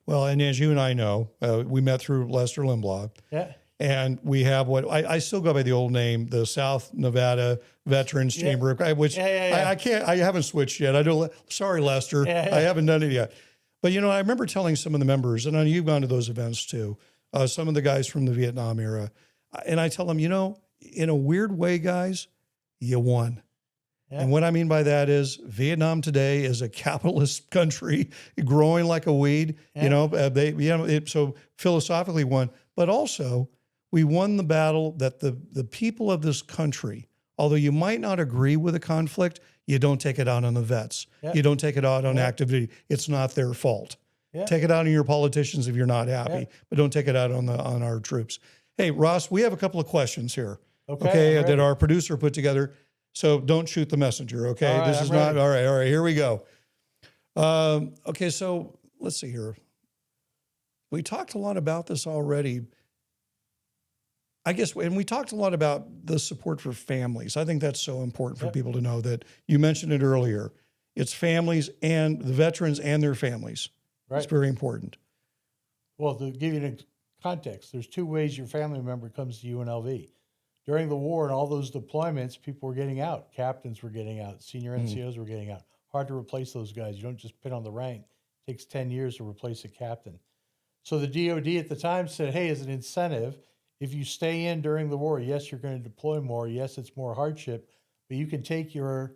Well, and as you and I know, we met through Lester Limbaugh. Yeah. And we have what I still go by the old name, the South Nevada Veterans Chamber, which I haven't switched yet. Sorry, Lester, I haven't done it yet. But I remember telling some of the members, and I know you've gone to those events too, some of the guys from the Vietnam era, and I tell them, in a weird way, guys, you won. Yeah. And what I mean by that is Vietnam today is a capitalist country growing like a weed. Yeah. So philosophically won, but also we won the battle that the people of this country, although you might not agree with a conflict, you don't take it out on the vets. Yeah. You don't take it out on active duty. It's not their fault. Yeah. Take it out on your politicians if you're not happy, but don't take it out on our troops. Hey, Ross, we have a couple of questions here. Okay, that our producer put together. So don't shoot the messenger, okay? Right, this is not, all right, here we go. Okay, so let's see here. We talked a lot about this already. I guess, and we talked a lot about the support for families. I think that's so important for people to know that you mentioned it earlier. It's families and the veterans and their families. Right. It's very important. Well, to give you context, there's two ways your family member comes to UNLV. During the war and all those deployments, people were getting out. Captains were getting out. Senior NCOs were getting out. Hard to replace those guys. You don't just pin on the rank. It takes 10 years to replace a captain. So the DOD at the time said, hey, as an incentive, if you stay in during the war, yes, you're going to deploy more. Yes, it's more hardship, but you can take your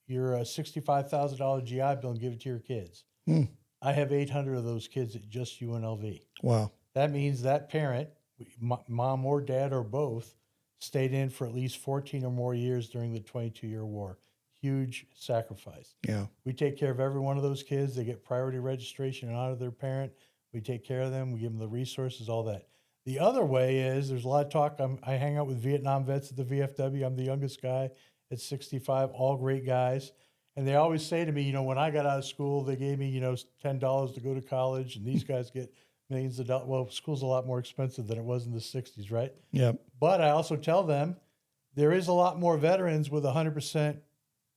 $65,000 GI Bill and give it to your kids. I have 800 of those kids at just UNLV. Wow. That means that parent, mom or dad or both, stayed in for at least 14 or more years during the 22-year war. Huge sacrifice. Yeah. We take care of every one of those kids. They get priority registration and honor their parent. We take care of them. We give them the resources, all that. The other way is there's a lot of talk. I hang out with Vietnam vets at the VFW. I'm the youngest guy at 65, all great guys. And they always say to me, when I got out of school, they gave me, $10 to go to college, and these guys get millions of dollars. Well, school's a lot more expensive than it was in the 60s, right? Yeah. But I also tell them there is a lot more veterans with 100%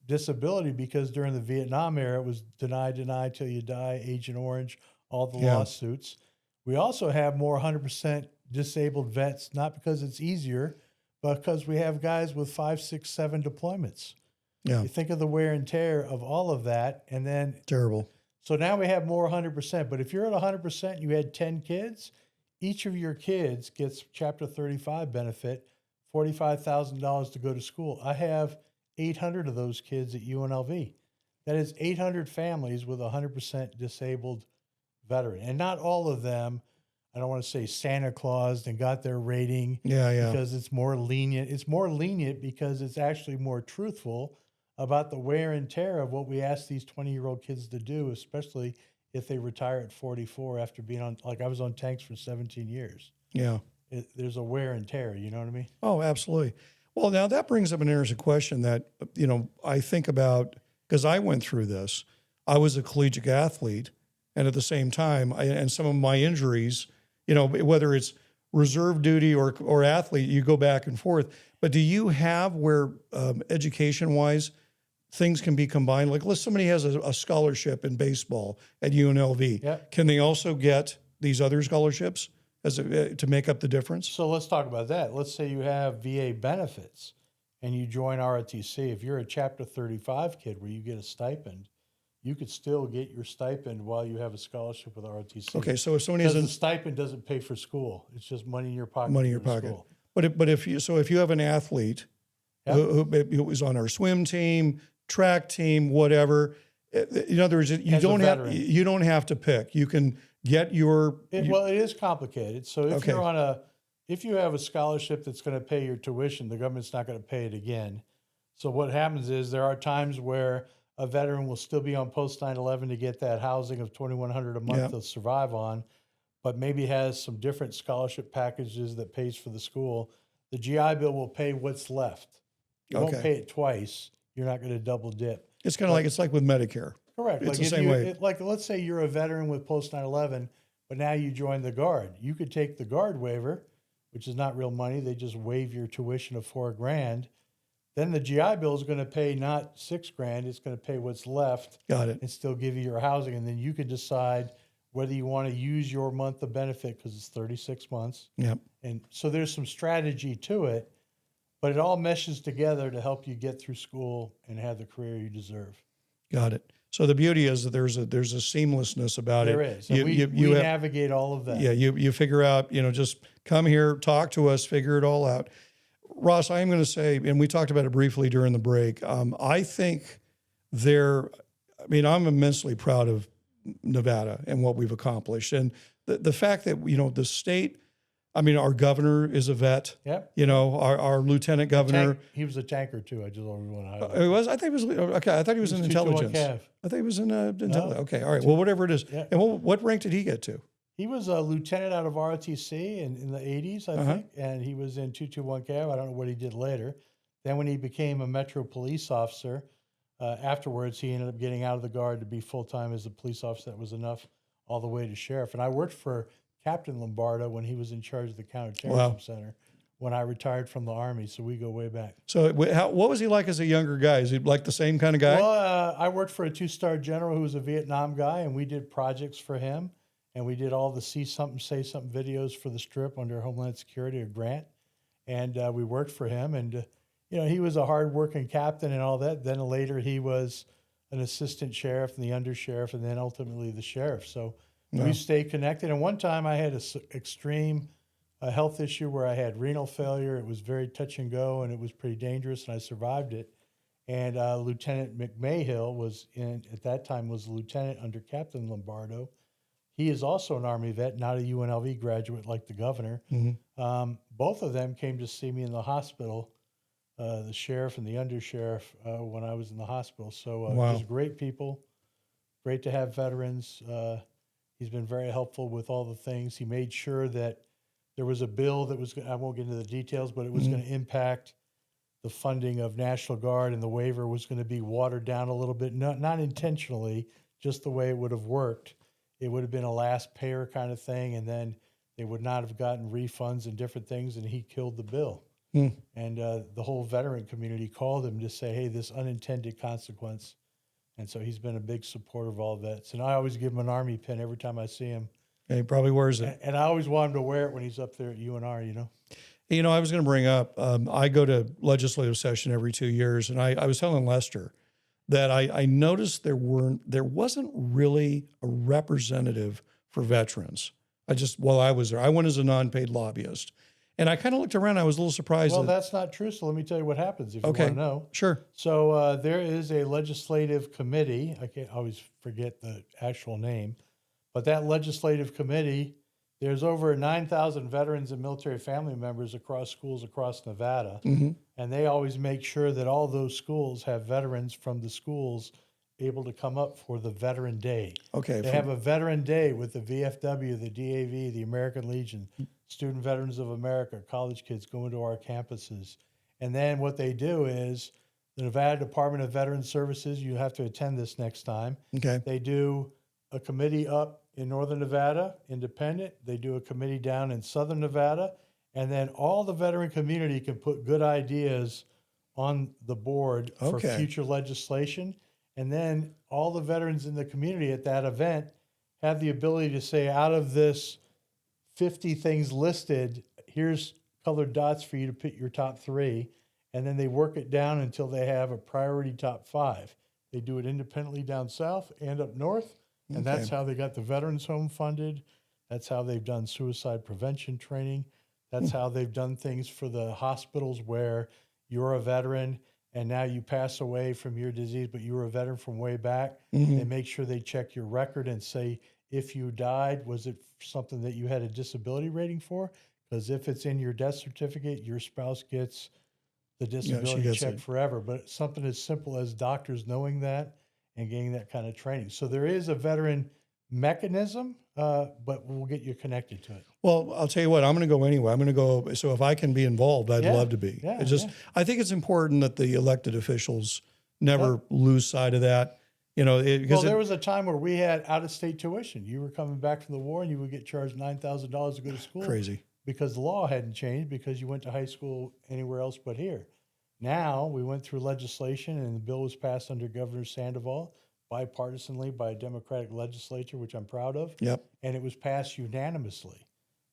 disability because during the Vietnam era, it was deny till you die, Agent Orange, all the Yeah. lawsuits. We also have more 100% disabled vets, not because it's easier, but because we have guys with 5, 6, 7 deployments. Yeah. You think of the wear and tear of all of that, and then Terrible. so now we have more 100%. But if you're at 100%, you had 10 kids, each of your kids gets Chapter 35 benefit, $45,000 to go to school. I have 800 of those kids at UNLV. That is 800 families with a 100% disabled veteran. And not all of them, I don't want to say Santa Claus and got their rating Yeah. because it's more lenient. It's more lenient because it's actually more truthful about the wear and tear of what we ask these 20-year-old kids to do, especially if they retire at 44 after being on, like I was on tanks for 17 years. Yeah. There's a wear and tear, you know what I mean? Oh, absolutely. Well, now that brings up an interesting question that, I think about, because I went through this. I was a collegiate athlete, and at the same time, and some of my injuries, whether it's reserve duty or athlete, you go back and forth. But do you have where education-wise, things can be combined? Like, let's somebody has a scholarship in baseball at UNLV. Yep. Can they also get these other scholarships to make up the difference? So let's talk about that. Let's say you have VA benefits and you join ROTC. If you're a Chapter 35 kid where you get a stipend, you could still get your stipend while you have a scholarship with ROTC. Okay, so if somebody Because has the stipend doesn't pay for school. It's just money in your pocket. money in your to go to pocket, school. but if you have an athlete Yep. who was on our swim team, track team, whatever, in other words, As a veteran. you don't have to pick. You can get your Well, it is complicated. So if Okay. if you have a scholarship that's going to pay your tuition, the government's not going to pay it again. So what happens is there are times where a veteran will still be on post 9/11 to get that housing of $2,100 a month Yep. to survive on, but maybe has some different scholarship packages that pays for the school. The GI Bill will pay what's left. You won't Okay. pay it twice. You're not going to double dip. it's kind of like it's like with Medicare. Correct. It's Like the if same you, way. like let's say you're a veteran with post 9/11, but now you join the Guard. You could take the Guard waiver, which is not real money. They just waive your tuition of $4,000. Then the GI Bill is going to pay not $6,000. It's going to pay what's left Got it. and still give you your housing. And then you could decide whether you want to use your month of benefit because it's 36 months. Yep. And so there's some strategy to it, but it all meshes together to help you get through school and have the career you deserve. Got it. So the beauty is that there's a seamlessness about There it. is. And we have, navigate all of that. yeah, you figure out, just come here, talk to us, figure it all out. Ross, I am going to say, and we talked about it briefly during the break. I think I'm immensely proud of Nevada and what we've accomplished, and the fact that the state. Our governor is a vet. Yep. Our lieutenant governor. He was a tanker too. I just always want to highlight. It was. I think it was okay. I thought he was in 221 intelligence. Cav. I think he was in intelligence. Okay, all right. Well, whatever it is. Yeah. And what rank did he get to? He was a lieutenant out of ROTC in the 80s, I think, and he was in 221 Cav. I don't know what he did later. Then when he became a Metro police officer, afterwards he ended up getting out of the Guard to be full-time as a police officer. That was enough all the way to sheriff. And I worked for Captain Lombardo when he was in charge of the counterterrorism center when I retired from the Army. So we go way back. So what was he like as a younger guy? Is he like the same kind of guy? Well, I worked for a 2-star general who was a Vietnam guy, and we did projects for him. And we did all the See Something, Say Something videos for the Strip under Homeland Security, a grant. And we worked for him. And, he was a hardworking captain and all that. Then later he was an assistant sheriff and the undersheriff and then ultimately the sheriff. So we stayed connected. And one time I had an extreme health issue where I had renal failure. It was very touch and go, and it was pretty dangerous, and I survived it. And Lieutenant McMahill at that time was a lieutenant under Captain Lombardo. He is also an Army vet, not a UNLV graduate like the governor. Mm-hmm. Both of them came to see me in the hospital, the sheriff and the undersheriff, when I was in the hospital. So just great people, great to have veterans. He's been very helpful with all the things. He made sure that there was a bill that was, I won't get into the details, but it was going to impact the funding of National Guard, and the waiver was going to be watered down a little bit, not intentionally, just the way it would have worked. it would have been a last payer kind of thing, and then they would not have gotten refunds and different things, and he killed the bill. And the whole veteran community called him to say, hey, this unintended consequence. And so he's been a big supporter of all vets. And I always give him an Army pin every time I see him. And he probably wears it. And I always want him to wear it when he's up there at UNR, you know. You know, I was going to bring up, I go to legislative session every 2 years, and I was telling Lester that I noticed there wasn't really a representative for veterans. While I was there, I went as a non-paid lobbyist. And I kind of looked around. I was a little surprised. Well, that's not true. So let me tell you what happens if you want to know. Sure. So there is a legislative committee. I can't always forget the actual name, but that legislative committee, there's over 9,000 veterans and military family members across schools across Nevada. And they always make sure that all those schools have veterans from the schools able to come up for the Veteran Day. Okay. They have a Veteran Day with the VFW, the DAV, the American Legion, Student Veterans of America, college kids going to our campuses. And then what they do is the Nevada Department of Veterans Services, you have to attend this next time. Okay. They do a committee up in Northern Nevada, independent. They do a committee down in Southern Nevada. And then all the veteran community can put good ideas on the board for future legislation. And then all the veterans in the community at that event have the ability to say, out of this 50 things listed, here's colored dots for you to pick your top 3. And then they work it down until they have a priority top 5. They do it independently down south and up north. And that's how they got the Veterans Home funded. That's how they've done suicide prevention training. That's how they've done things for the hospitals where you're a veteran and now you pass away from your disease, but you were a veteran from way back. They make sure they check your record and say, if you died, was it something that you had a disability rating for? Because if it's in your death certificate, your spouse gets the disability check forever. But something as simple as doctors knowing that and getting that kind of training. So there is a veteran mechanism, but we'll get you connected to it. Well, I'll tell you what, I'm going to go anyway. I'm going to go. So if I can be involved, I'd love to be. I think it's important that the elected officials never lose sight of that. You know, there was a time where we had out-of-state tuition. You were coming back from the war and you would get charged $9,000 to go to school. Crazy. Because the law hadn't changed because you went to high school anywhere else but here. Now we went through legislation and the bill was passed under Governor Sandoval bipartisanly by a Democratic legislature, which I'm proud of. And it was passed unanimously.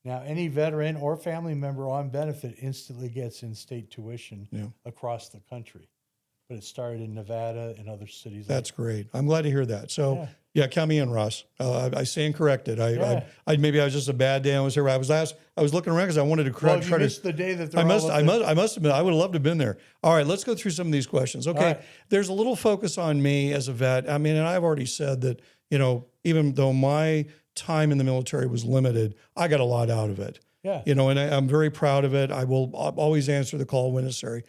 Now, any veteran or family member on benefit instantly gets in-state tuition across the country. But it started in Nevada and other cities. That's great. I'm glad to hear that. So, count me in, Ross. I stand corrected. I maybe I was just a bad day. I was here. I was looking around because I wanted to try to missed the day that I must have been. I would have loved to have been there. All right, let's go through some of these questions. Okay, there's a little focus on me as a vet. I mean, and I've already said that, you know, even though my time in the military was limited, I got a lot out of it. You know, and I'm very proud of it. I will always answer the call when necessary.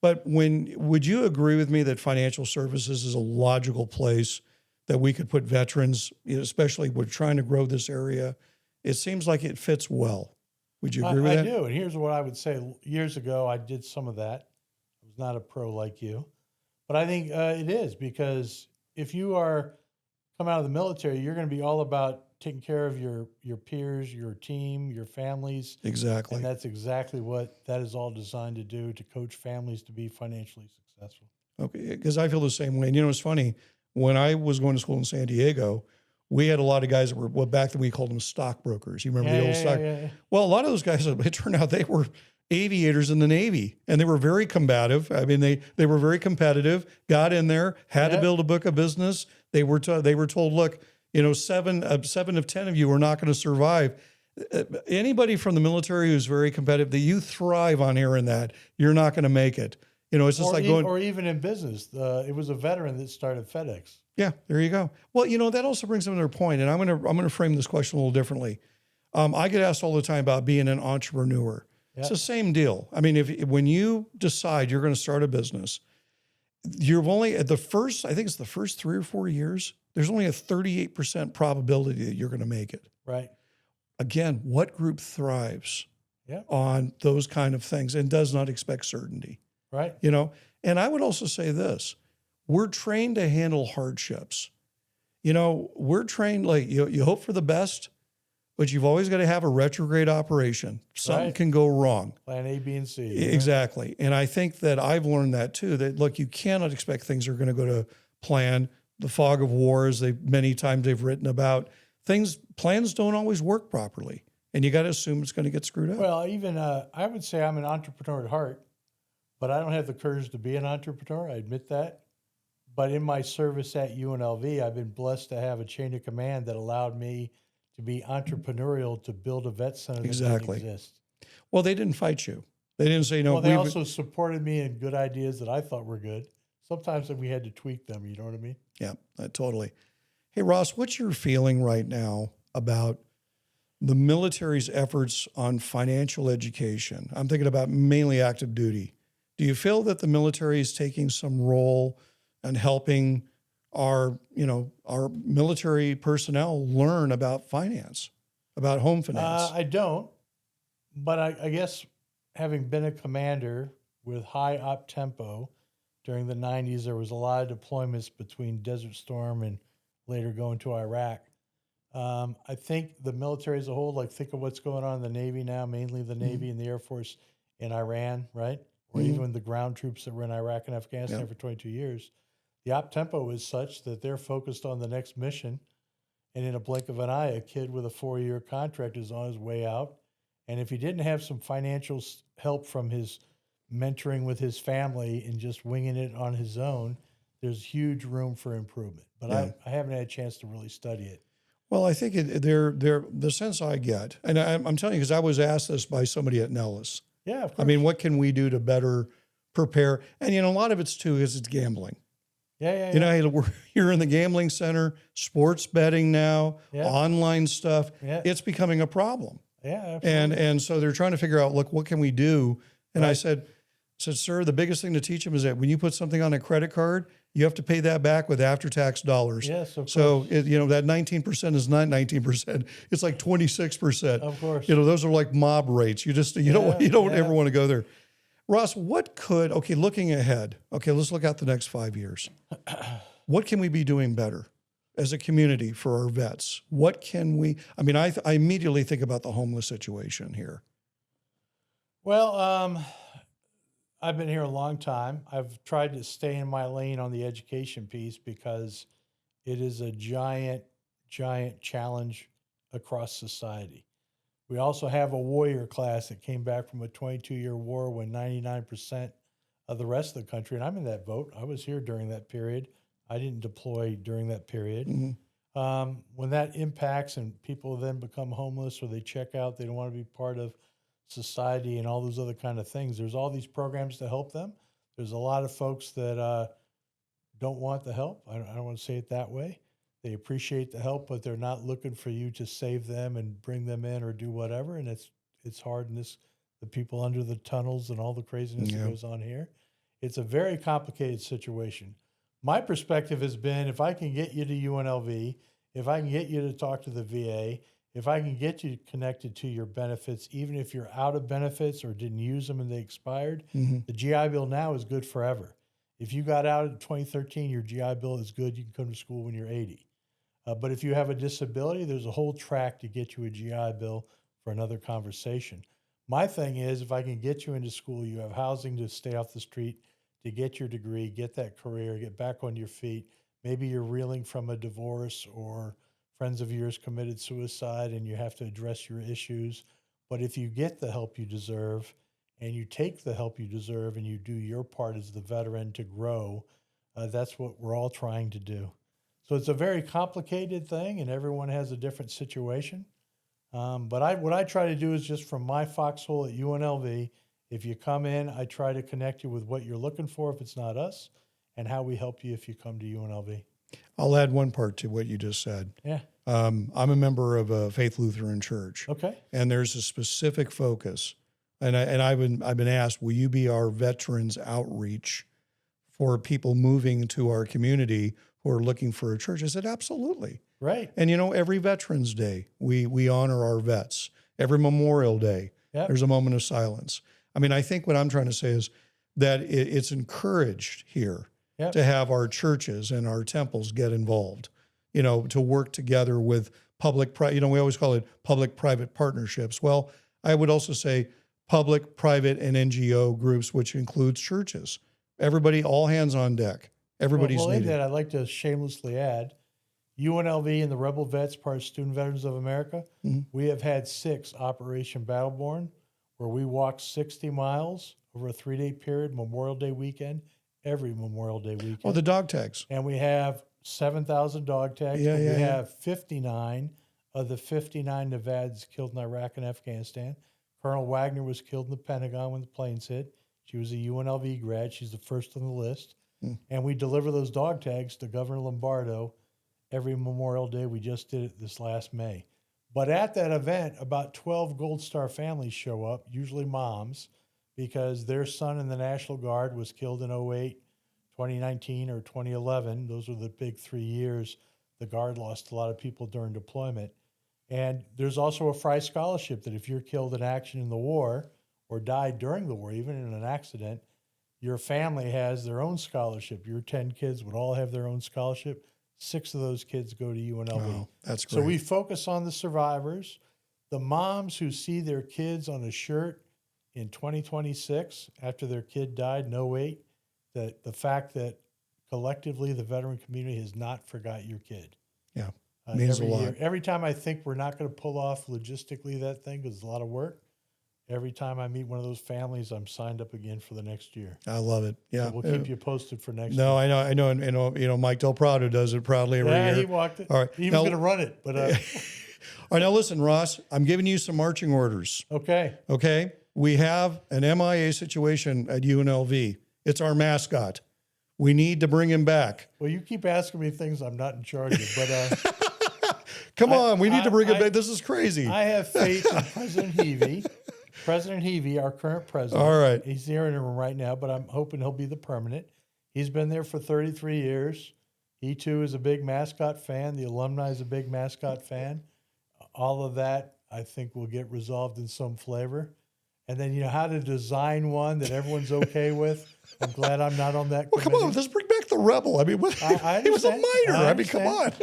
But would you agree with me that financial services is a logical place that we could put veterans, you know, especially we're trying to grow this area? It seems like it fits well. Would you agree with that? I do. And here's what I would say. Years ago, I did some of that. I was not a pro like you. But I think it is, because if you are come out of the military, you're going to be all about taking care of your peers, your team, your families. Exactly. And that's exactly what that is all designed to do, to coach families to be financially successful. Okay, because I feel the same way. And you know, it's funny, when I was going to school in San Diego, we had a lot of guys that were, well, back then we called them stockbrokers. You remember the old stock? Well, a lot of those guys, it turned out they were aviators in the Navy, and they were very combative. I mean, they were very competitive, got in there, had to build a book of business. They were told, look, you know, 7 of 10 of you are not going to survive. Anybody from the military who's very competitive, that you thrive on hearing that, you're not going to make it. You know, it's just or even in business. It was a veteran that started FedEx. Yeah, there you go. Well, you know, that also brings up another point, and I'm going to frame this question a little differently. I get asked all the time about being an entrepreneur. It's the same deal. I mean, when you decide you're going to start a business, you're only at the first, I think it's the first 3 or 4 years, there's only a 38% probability that you're going to make it. Right. Again, what group thrives on those kind of things and does not expect certainty? Right. You know, and I would also say this, we're trained to handle hardships. we're trained like you hope for the best, but you've always got to have a retrograde operation. Something Right. can go wrong. Plan A, B, and C. Exactly. And I think that I've learned that too, that look, you cannot expect things are going to go to plan. The fog of war, as many times they've written about, plans don't always work properly. And you got to assume it's going to get screwed up. Well, even I would say I'm an entrepreneur at heart, but I don't have the courage to be an entrepreneur. I admit that. But in my service at UNLV, I've been blessed to have a chain of command that allowed me to be entrepreneurial to build a vet center that Exactly. didn't exist. Well, they didn't fight you. They didn't say no. Well, they also supported me in good ideas that I thought were good. Sometimes we had to tweak them. You know what I mean? Yeah, totally. Hey, Ross, what's your feeling right now about the military's efforts on financial education? I'm thinking about mainly active duty. Do you feel that the military is taking some role in helping our military personnel learn about finance, about home finance? I don't, but I guess having been a commander with high op tempo during the 90s, there was a lot of deployments between Desert Storm and later going to Iraq. I think the military as a whole, like think of what's going on in the Navy now, mainly the Navy and the Air Force in Iran, right? Or even the ground troops that were in Iraq and Afghanistan for 22 years. The op tempo is such that they're focused on the next mission. And in a blink of an eye, a kid with a 4-year contract is on his way out. And if he didn't have some financial help from his mentoring with his family and just winging it on his own, there's huge room for improvement. But I haven't had a chance to really study it. Well, I think the sense I get, and I'm telling you, because I was asked this by somebody at Nellis. Yeah, of course. I mean, what can we do to better prepare? And, a lot of it's too is it's gambling. Yeah. You're in the gambling center, sports betting now, online stuff. Yeah. It's becoming a problem. Yeah, absolutely. And so they're trying to figure out, look, what can we do? And I said, sir, the biggest thing to teach them is that when you put something on a credit card, you have to pay that back with after-tax dollars. Yes, of course. So, that 19% is not 19%. It's like 26%. Of course. Those are like mob rates. You just, you don't ever want to go there. Ross, looking ahead, let's look out the next 5 years. What can we be doing better as a community for our vets? What can we, I immediately think about the homeless situation here. Well, I've been here a long time. I've tried to stay in my lane on the education piece because it is a giant, giant challenge across society. We also have a warrior class that came back from a 22-year war when 99% of the rest of the country, and I'm in that boat. I was here during that period. I didn't deploy during that period. Mm-hmm. When that impacts and people then become homeless or they check out, they don't want to be part of society and all those other kind of things. There's all these programs to help them. There's a lot of folks that don't want the help. I don't want to say it that way. They appreciate the help, but they're not looking for you to save them and bring them in or do whatever. And it's hard in the people under the tunnels and all the craziness that goes on here. It's a very complicated situation. My perspective has been, if I can get you to UNLV, if I can get you to talk to the VA, if I can get you connected to your benefits, even if you're out of benefits or didn't use them and they expired, the GI Bill now is good forever. If you got out in 2013, your GI Bill is good. You can come to school when you're 80. But if you have a disability, there's a whole track to get you a GI Bill for another conversation. My thing is, if I can get you into school, you have housing to stay off the street, to get your degree, get that career, get back on your feet. Maybe you're reeling from a divorce or friends of yours committed suicide and you have to address your issues. But if you get the help you deserve and you take the help you deserve and you do your part as the veteran to grow, that's what we're all trying to do. So it's a very complicated thing and everyone has a different situation. But what I try to do is just from my foxhole at UNLV, if you come in, I try to connect you with what you're looking for if it's not us and how we help you if you come to UNLV. I'll add one part to what you just said. Yeah. I'm a member of a Faith Lutheran Church. Okay. And there's a specific focus. And I've been asked, will you be our veterans outreach for people moving to our community who are looking for a church? I said, absolutely. Right. And every Veterans Day, we honor our vets. Every Memorial Day, there's a moment of silence. I think what I'm trying to say is that it's encouraged here to have our churches and our temples get involved, to work together with we always call it public-private partnerships. Well, I would also say public, private, and NGO groups, which includes churches. Everybody, all hands on deck. Everybody's well, in needed. that, I'd like to shamelessly add, UNLV and the Rebel Vets, part of Student Veterans of America, we have had 6 Operation Battleborn, where we walked 60 miles over a 3-day period, Memorial Day weekend, every Memorial Day weekend. Oh, the dog tags. And we have 7,000 dog tags. Yeah, we yeah, have 59 of the 59 Nevadans killed in Iraq and Afghanistan. Colonel Wagner was killed in the Pentagon when the planes hit. She was a UNLV grad. She's the first on the list. And we deliver those dog tags to Governor Lombardo every Memorial Day. We just did it this last May. But at that event, about 12 Gold Star families show up, usually moms, because their son in the National Guard was killed in 08, 2019, or 2011. Those were the big 3 years. The Guard lost a lot of people during deployment. And there's also a Fry Scholarship that if you're killed in action in the war or died during the war, even in an accident, your family has their own scholarship. Your 10 kids would all have their own scholarship. 6 of those kids go to UNLV. Oh, that's great. So we focus on the survivors, the moms who see their kids on a shirt in 2026 after their kid died in 08, that the fact that collectively the veteran community has not forgot your kid. Yeah, means a lot. Every time I think we're not going to pull off logistically that thing, because it's a lot of work, every time I meet one of those families, I'm signed up again for the next year. I love it. Yeah, So we'll keep you posted for next year. No, I know, and Mike Del Prado does it proudly every year. Yeah, he walked it. All right, He was now- going to run it, but All right, now listen, Ross, I'm giving you some marching orders. okay. Okay, we have an MIA situation at UNLV. It's our mascot. We need to bring him back. Well, you keep asking me things I'm not in charge of, but Come on, we need to bring him back. This is crazy. I have faith in President Heavey. President Heavey, our current president. All right. He's the interim right now, but I'm hoping he'll be the permanent. He's been there for 33 years. He too is a big mascot fan. The alumni is a big mascot fan. All of that, I think, will get resolved in some flavor. And then, how to design one that everyone's okay with. I'm glad I'm not on that Well, come committee. on, let's bring back the rebel. I mean, I he was a understand. minor. I I mean, come on.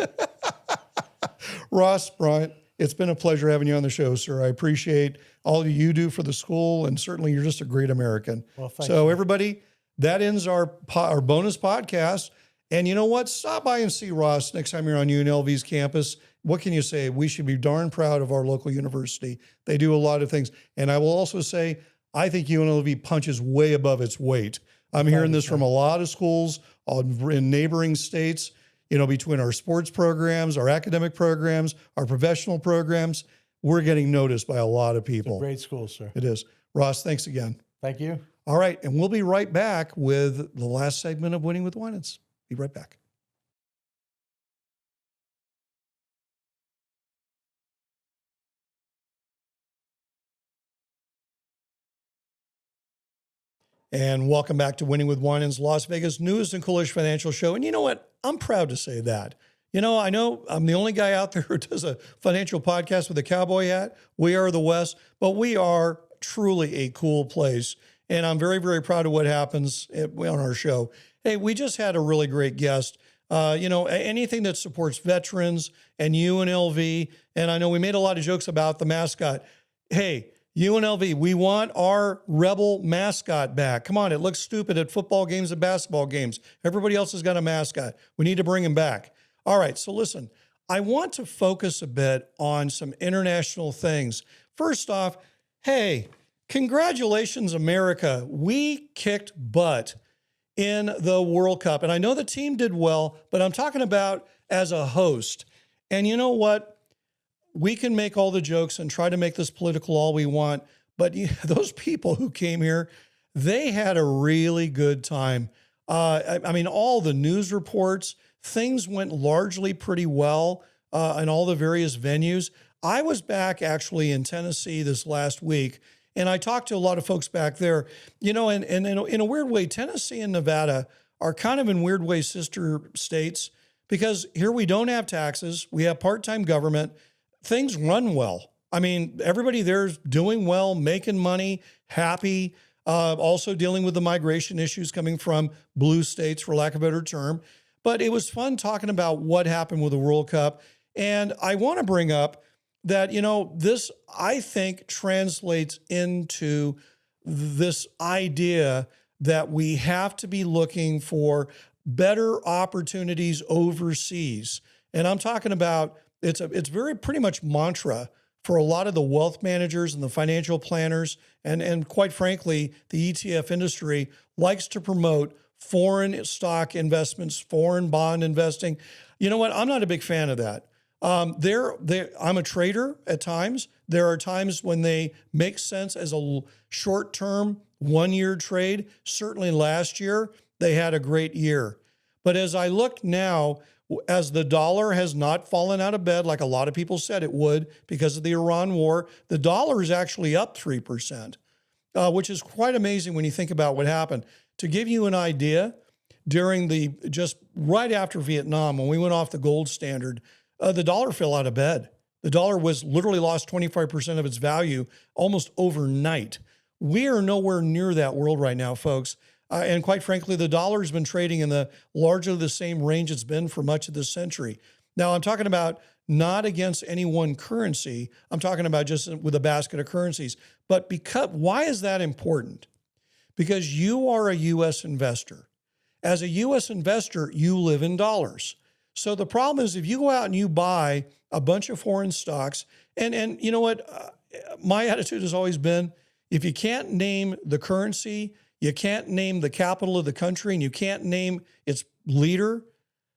Ross, Bryant, it's been a pleasure having you on the show, sir. I appreciate all you do for the school, and certainly you're just a great American. Well, thank so, you. everybody, that ends our bonus podcast. And you know what? Stop by and see Ross next time you're on UNLV's campus. What can you say? We should be darn proud of our local university. They do a lot of things. And I will also say, I think UNLV punches way above its weight. I'm hearing this from a lot of schools in neighboring states, between our sports programs, our academic programs, our professional programs. We're getting noticed by a lot of people. Great school, sir. It is. Ross, thanks again. Thank you. All right. And we'll be right back with the last segment of Winning with Winans. Be right back. And welcome back to Winning with Winans, Las Vegas' newest and coolest financial show. And you know what? I'm proud to say that. I know I'm the only guy out there who does a financial podcast with a cowboy hat. We are the West, but we are truly a cool place. And I'm very, very proud of what happens on our show. Hey, we just had a really great guest. Anything that supports veterans and UNLV. And I know we made a lot of jokes about the mascot. Hey, UNLV, we want our rebel mascot back. Come on, it looks stupid at football games and basketball games. Everybody else has got a mascot. We need to bring him back. All right, so listen, I want to focus a bit on some international things. First off, hey, congratulations, America. We kicked butt in the World Cup. And I know the team did well, but I'm talking about as a host. And you know what? We can make all the jokes and try to make this political all we want, but those people who came here, they had a really good time. I mean, all the news reports, things went largely pretty well in all the various venues. I was back actually in Tennessee this last week, and I talked to a lot of folks back there. And in a weird way, Tennessee and Nevada are kind of in weird ways sister states, because here we don't have taxes. We have part-time government. Things run well. I mean, everybody there's doing well, making money, happy, also dealing with the migration issues coming from blue states, for lack of a better term. But it was fun talking about what happened with the World Cup. And I want to bring up that, this I think translates into this idea that we have to be looking for better opportunities overseas. And I'm talking about it's very pretty much mantra for a lot of the wealth managers and the financial planners, and quite frankly, the ETF industry likes to promote foreign stock investments, foreign bond investing. You know what? I'm not a big fan of that. I'm a trader at times. There are times when they make sense as a short-term, one-year trade. Certainly last year, they had a great year. But as I look now, as the dollar has not fallen out of bed like a lot of people said it would because of the Iran war, the dollar is actually up 3%, which is quite amazing when you think about what happened. To give you an idea, just right after Vietnam, when we went off the gold standard, the dollar fell out of bed. The dollar was literally lost 25% of its value almost overnight. We are nowhere near that world right now, folks. And quite frankly, the dollar has been trading in largely the same range it's been for much of this century. Now, I'm talking about not against any one currency. I'm talking about just with a basket of currencies. But why is that important? Because you are a U.S. investor. As a U.S. investor, you live in dollars. So the problem is if you go out and you buy a bunch of foreign stocks, and you know what? My attitude has always been, if you can't name the currency, you can't name the capital of the country, and you can't name its leader,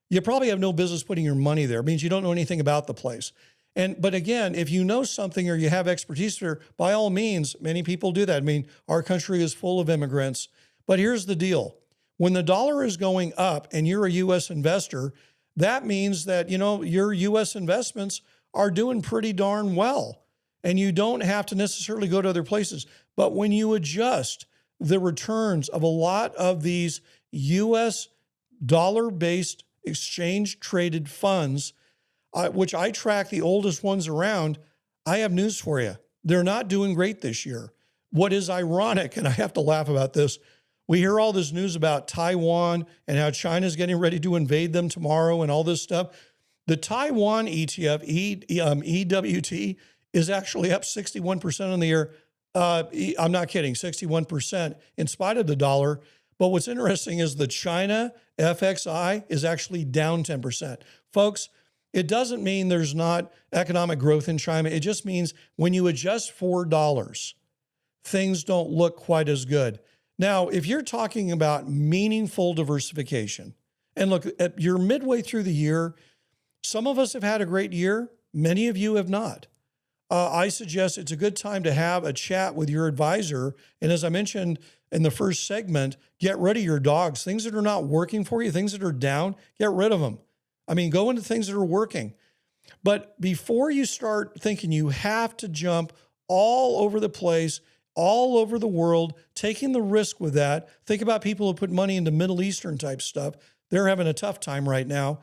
you probably have no business putting your money there. It means you don't know anything about the place. But again, if you know something or you have expertise there, by all means, many people do that. I mean, our country is full of immigrants. But here's the deal. When the dollar is going up and you're a U.S. investor, that means that, your U.S. investments are doing pretty darn well. And you don't have to necessarily go to other places. But when you adjust the returns of a lot of these U.S. dollar-based exchange-traded funds, which I track the oldest ones around, I have news for you. They're not doing great this year. What is ironic, and I have to laugh about this, we hear all this news about Taiwan and how China's getting ready to invade them tomorrow and all this stuff. The Taiwan ETF, EWT, is actually up 61% on the year. I'm not kidding, 61% in spite of the dollar. But what's interesting is the China FXI is actually down 10%. Folks, it doesn't mean there's not economic growth in China. It just means when you adjust for dollars, things don't look quite as good. Now, if you're talking about meaningful diversification, and look, you're midway through the year, some of us have had a great year, many of you have not. I suggest it's a good time to have a chat with your advisor. And as I mentioned in the first segment, get rid of your dogs. Things that are not working for you, things that are down, get rid of them. I mean, go into things that are working. But before you start thinking you have to jump all over the place, all over the world, taking the risk with that, think about people who put money into Middle Eastern type stuff. They're having a tough time right now.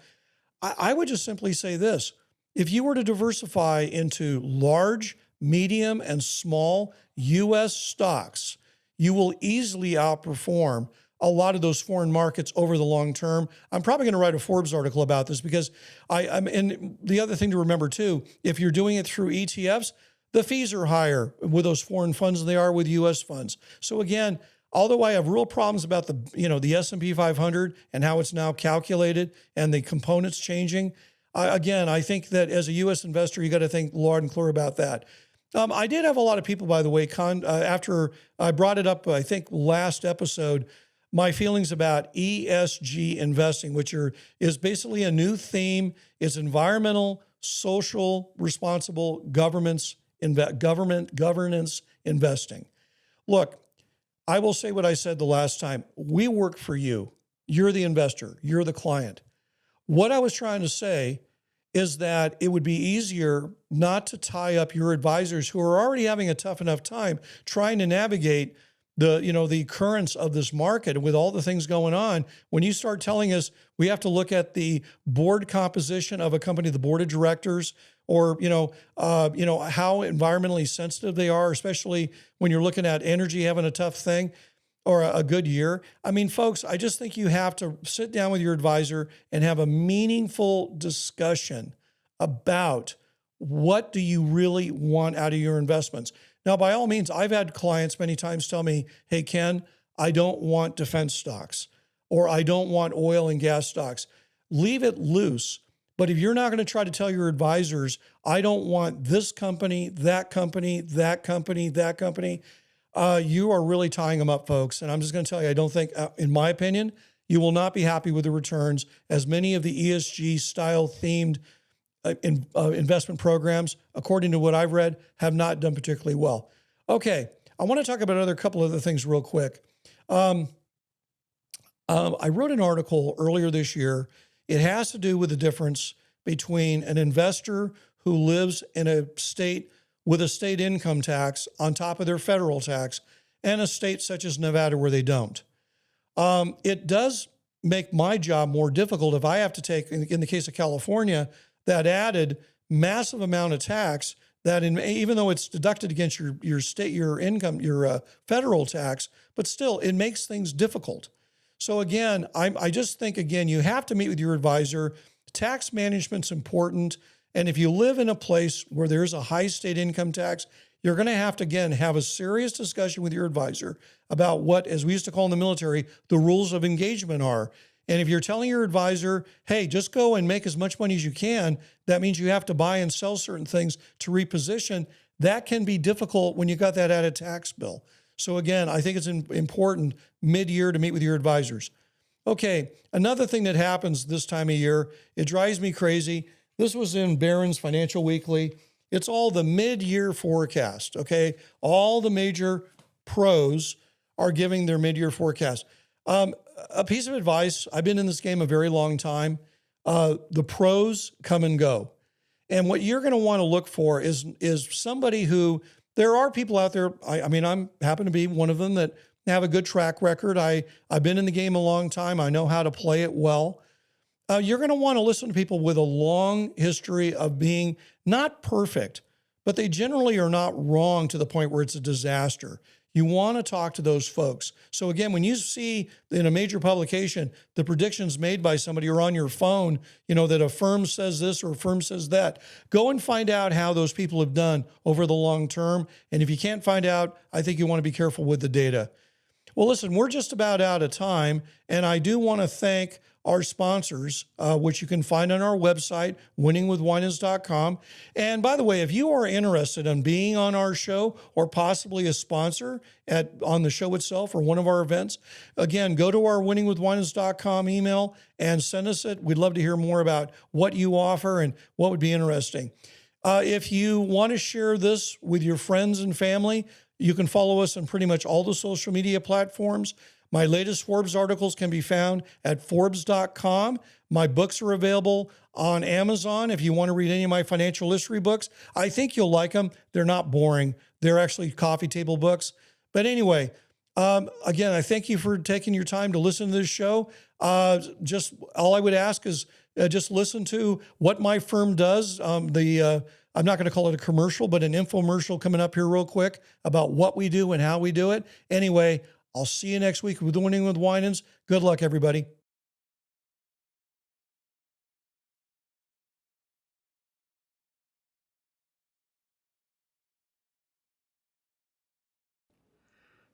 I would just simply say this. If you were to diversify into large, medium, and small U.S. stocks, you will easily outperform a lot of those foreign markets over the long term. I'm probably going to write a Forbes article about this because and the other thing to remember too, if you're doing it through ETFs, the fees are higher with those foreign funds than they are with U.S. funds. So again, although I have real problems about the S&P 500 and how it's now calculated and the components changing, again, I think that as a U.S. investor, you got to think loud and clear about that. I did have a lot of people, by the way, after I brought it up, I think last episode, my feelings about ESG investing, which is basically a new theme. It's environmental, social, responsible governance investing. Look, I will say what I said the last time. We work for you. You're the investor. You're the client. What I was trying to say is that it would be easier not to tie up your advisors who are already having a tough enough time trying to navigate the currents of this market with all the things going on. When you start telling us we have to look at the board composition of a company, the board of directors, or how environmentally sensitive they are, especially when you're looking at energy having a tough thing. or a good year. I mean, folks, I just think you have to sit down with your advisor and have a meaningful discussion about what do you really want out of your investments. Now, by all means, I've had clients many times tell me, hey, Ken, I don't want defense stocks, or I don't want oil and gas stocks. Leave it loose. But if you're not going to try to tell your advisors, I don't want this company, that company, that company, that company, you are really tying them up, folks. And I'm just going to tell you, I don't think, in my opinion, you will not be happy with the returns, as many of the ESG style themed investment programs, according to what I've read, have not done particularly well. Okay, I want to talk about a couple other things real quick. I wrote an article earlier this year. It has to do with the difference between an investor who lives in a state with a state income tax on top of their federal tax and a state such as Nevada where they don't. It does make my job more difficult if I have to take, in the case of California, that added massive amount of tax that even though it's deducted against your state, your income, your federal tax, but still it makes things difficult. So again, I just think, again, you have to meet with your advisor. Tax management's important. And if you live in a place where there's a high state income tax, you're going to have to, again, have a serious discussion with your advisor about what, as we used to call in the military, the rules of engagement are. And if you're telling your advisor, hey, just go and make as much money as you can, that means you have to buy and sell certain things to reposition. That can be difficult when you got that added tax bill. So again, I think it's important mid-year to meet with your advisors. Okay, another thing that happens this time of year, it drives me crazy. This was in Barron's Financial Weekly. It's all the mid-year forecast, okay? All the major pros are giving their mid-year forecast. A piece of advice, I've been in this game a very long time. The pros come and go. And what you're going to want to look for is somebody who, there are people out there, I mean, I'm happen to be one of them that have a good track record. I've been in the game a long time. I know how to play it well. You're going to want to listen to people with a long history of being not perfect, but they generally are not wrong to the point where it's a disaster. You want to talk to those folks. So again, when you see in a major publication the predictions made by somebody or on your phone, that a firm says this or a firm says that, go and find out how those people have done over the long term. And if you can't find out, I think you want to be careful with the data. Well, listen, we're just about out of time, and I do want to thank our sponsors, which you can find on our website, winningwithwinans.com. And by the way, if you are interested in being on our show or possibly a sponsor on the show itself or one of our events, again, go to our winningwithwinans.com email and send us it. We'd love to hear more about what you offer and what would be interesting. If you want to share this with your friends and family, you can follow us on pretty much all the social media platforms. My latest Forbes articles can be found at Forbes.com. My books are available on Amazon if you want to read any of my financial history books. I think you'll like them. They're not boring. They're actually coffee table books. But anyway, again, I thank you for taking your time to listen to this show. Just all I would ask is just listen to what my firm does. I'm not going to call it a commercial, but an infomercial coming up here real quick about what we do and how we do it. Anyway, I'll see you next week with Winning with Winans. Good luck, everybody.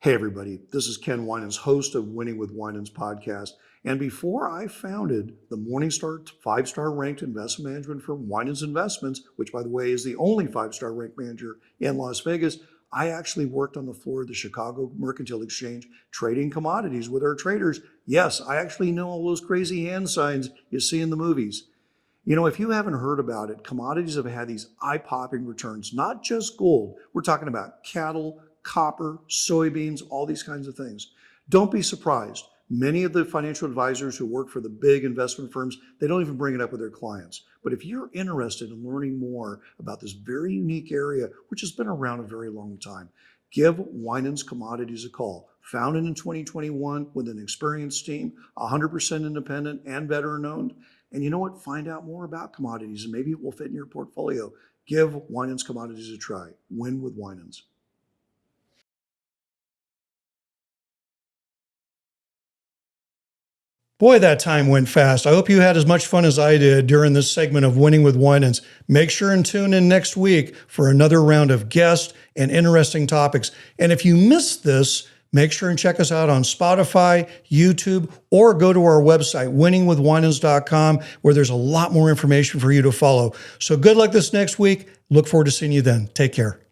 Hey, everybody, this is Ken Winans, host of Winning with Winans podcast. And before I founded the Morningstar 5-star ranked investment management firm, Winans Investments, which, by the way, is the only 5-star ranked manager in Las Vegas, I actually worked on the floor of the Chicago Mercantile Exchange trading commodities with our traders. Yes, I actually know all those crazy hand signs you see in the movies. If you haven't heard about it, commodities have had these eye-popping returns, not just gold. We're talking about cattle, copper, soybeans, all these kinds of things. Don't be surprised. Many of the financial advisors who work for the big investment firms, they don't even bring it up with their clients. But if you're interested in learning more about this very unique area, which has been around a very long time, give Winans Commodities a call. Founded in 2021 with an experienced team, 100% independent and veteran owned. And you know what? Find out more about commodities and maybe it will fit in your portfolio. Give Winans Commodities a try. Win with Winans. Boy, that time went fast. I hope you had as much fun as I did during this segment of Winning with Winans. Make sure and tune in next week for another round of guests and interesting topics. And if you missed this, make sure and check us out on Spotify, YouTube, or go to our website, winningwithwinans.com, where there's a lot more information for you to follow. So good luck this next week. Look forward to seeing you then. Take care.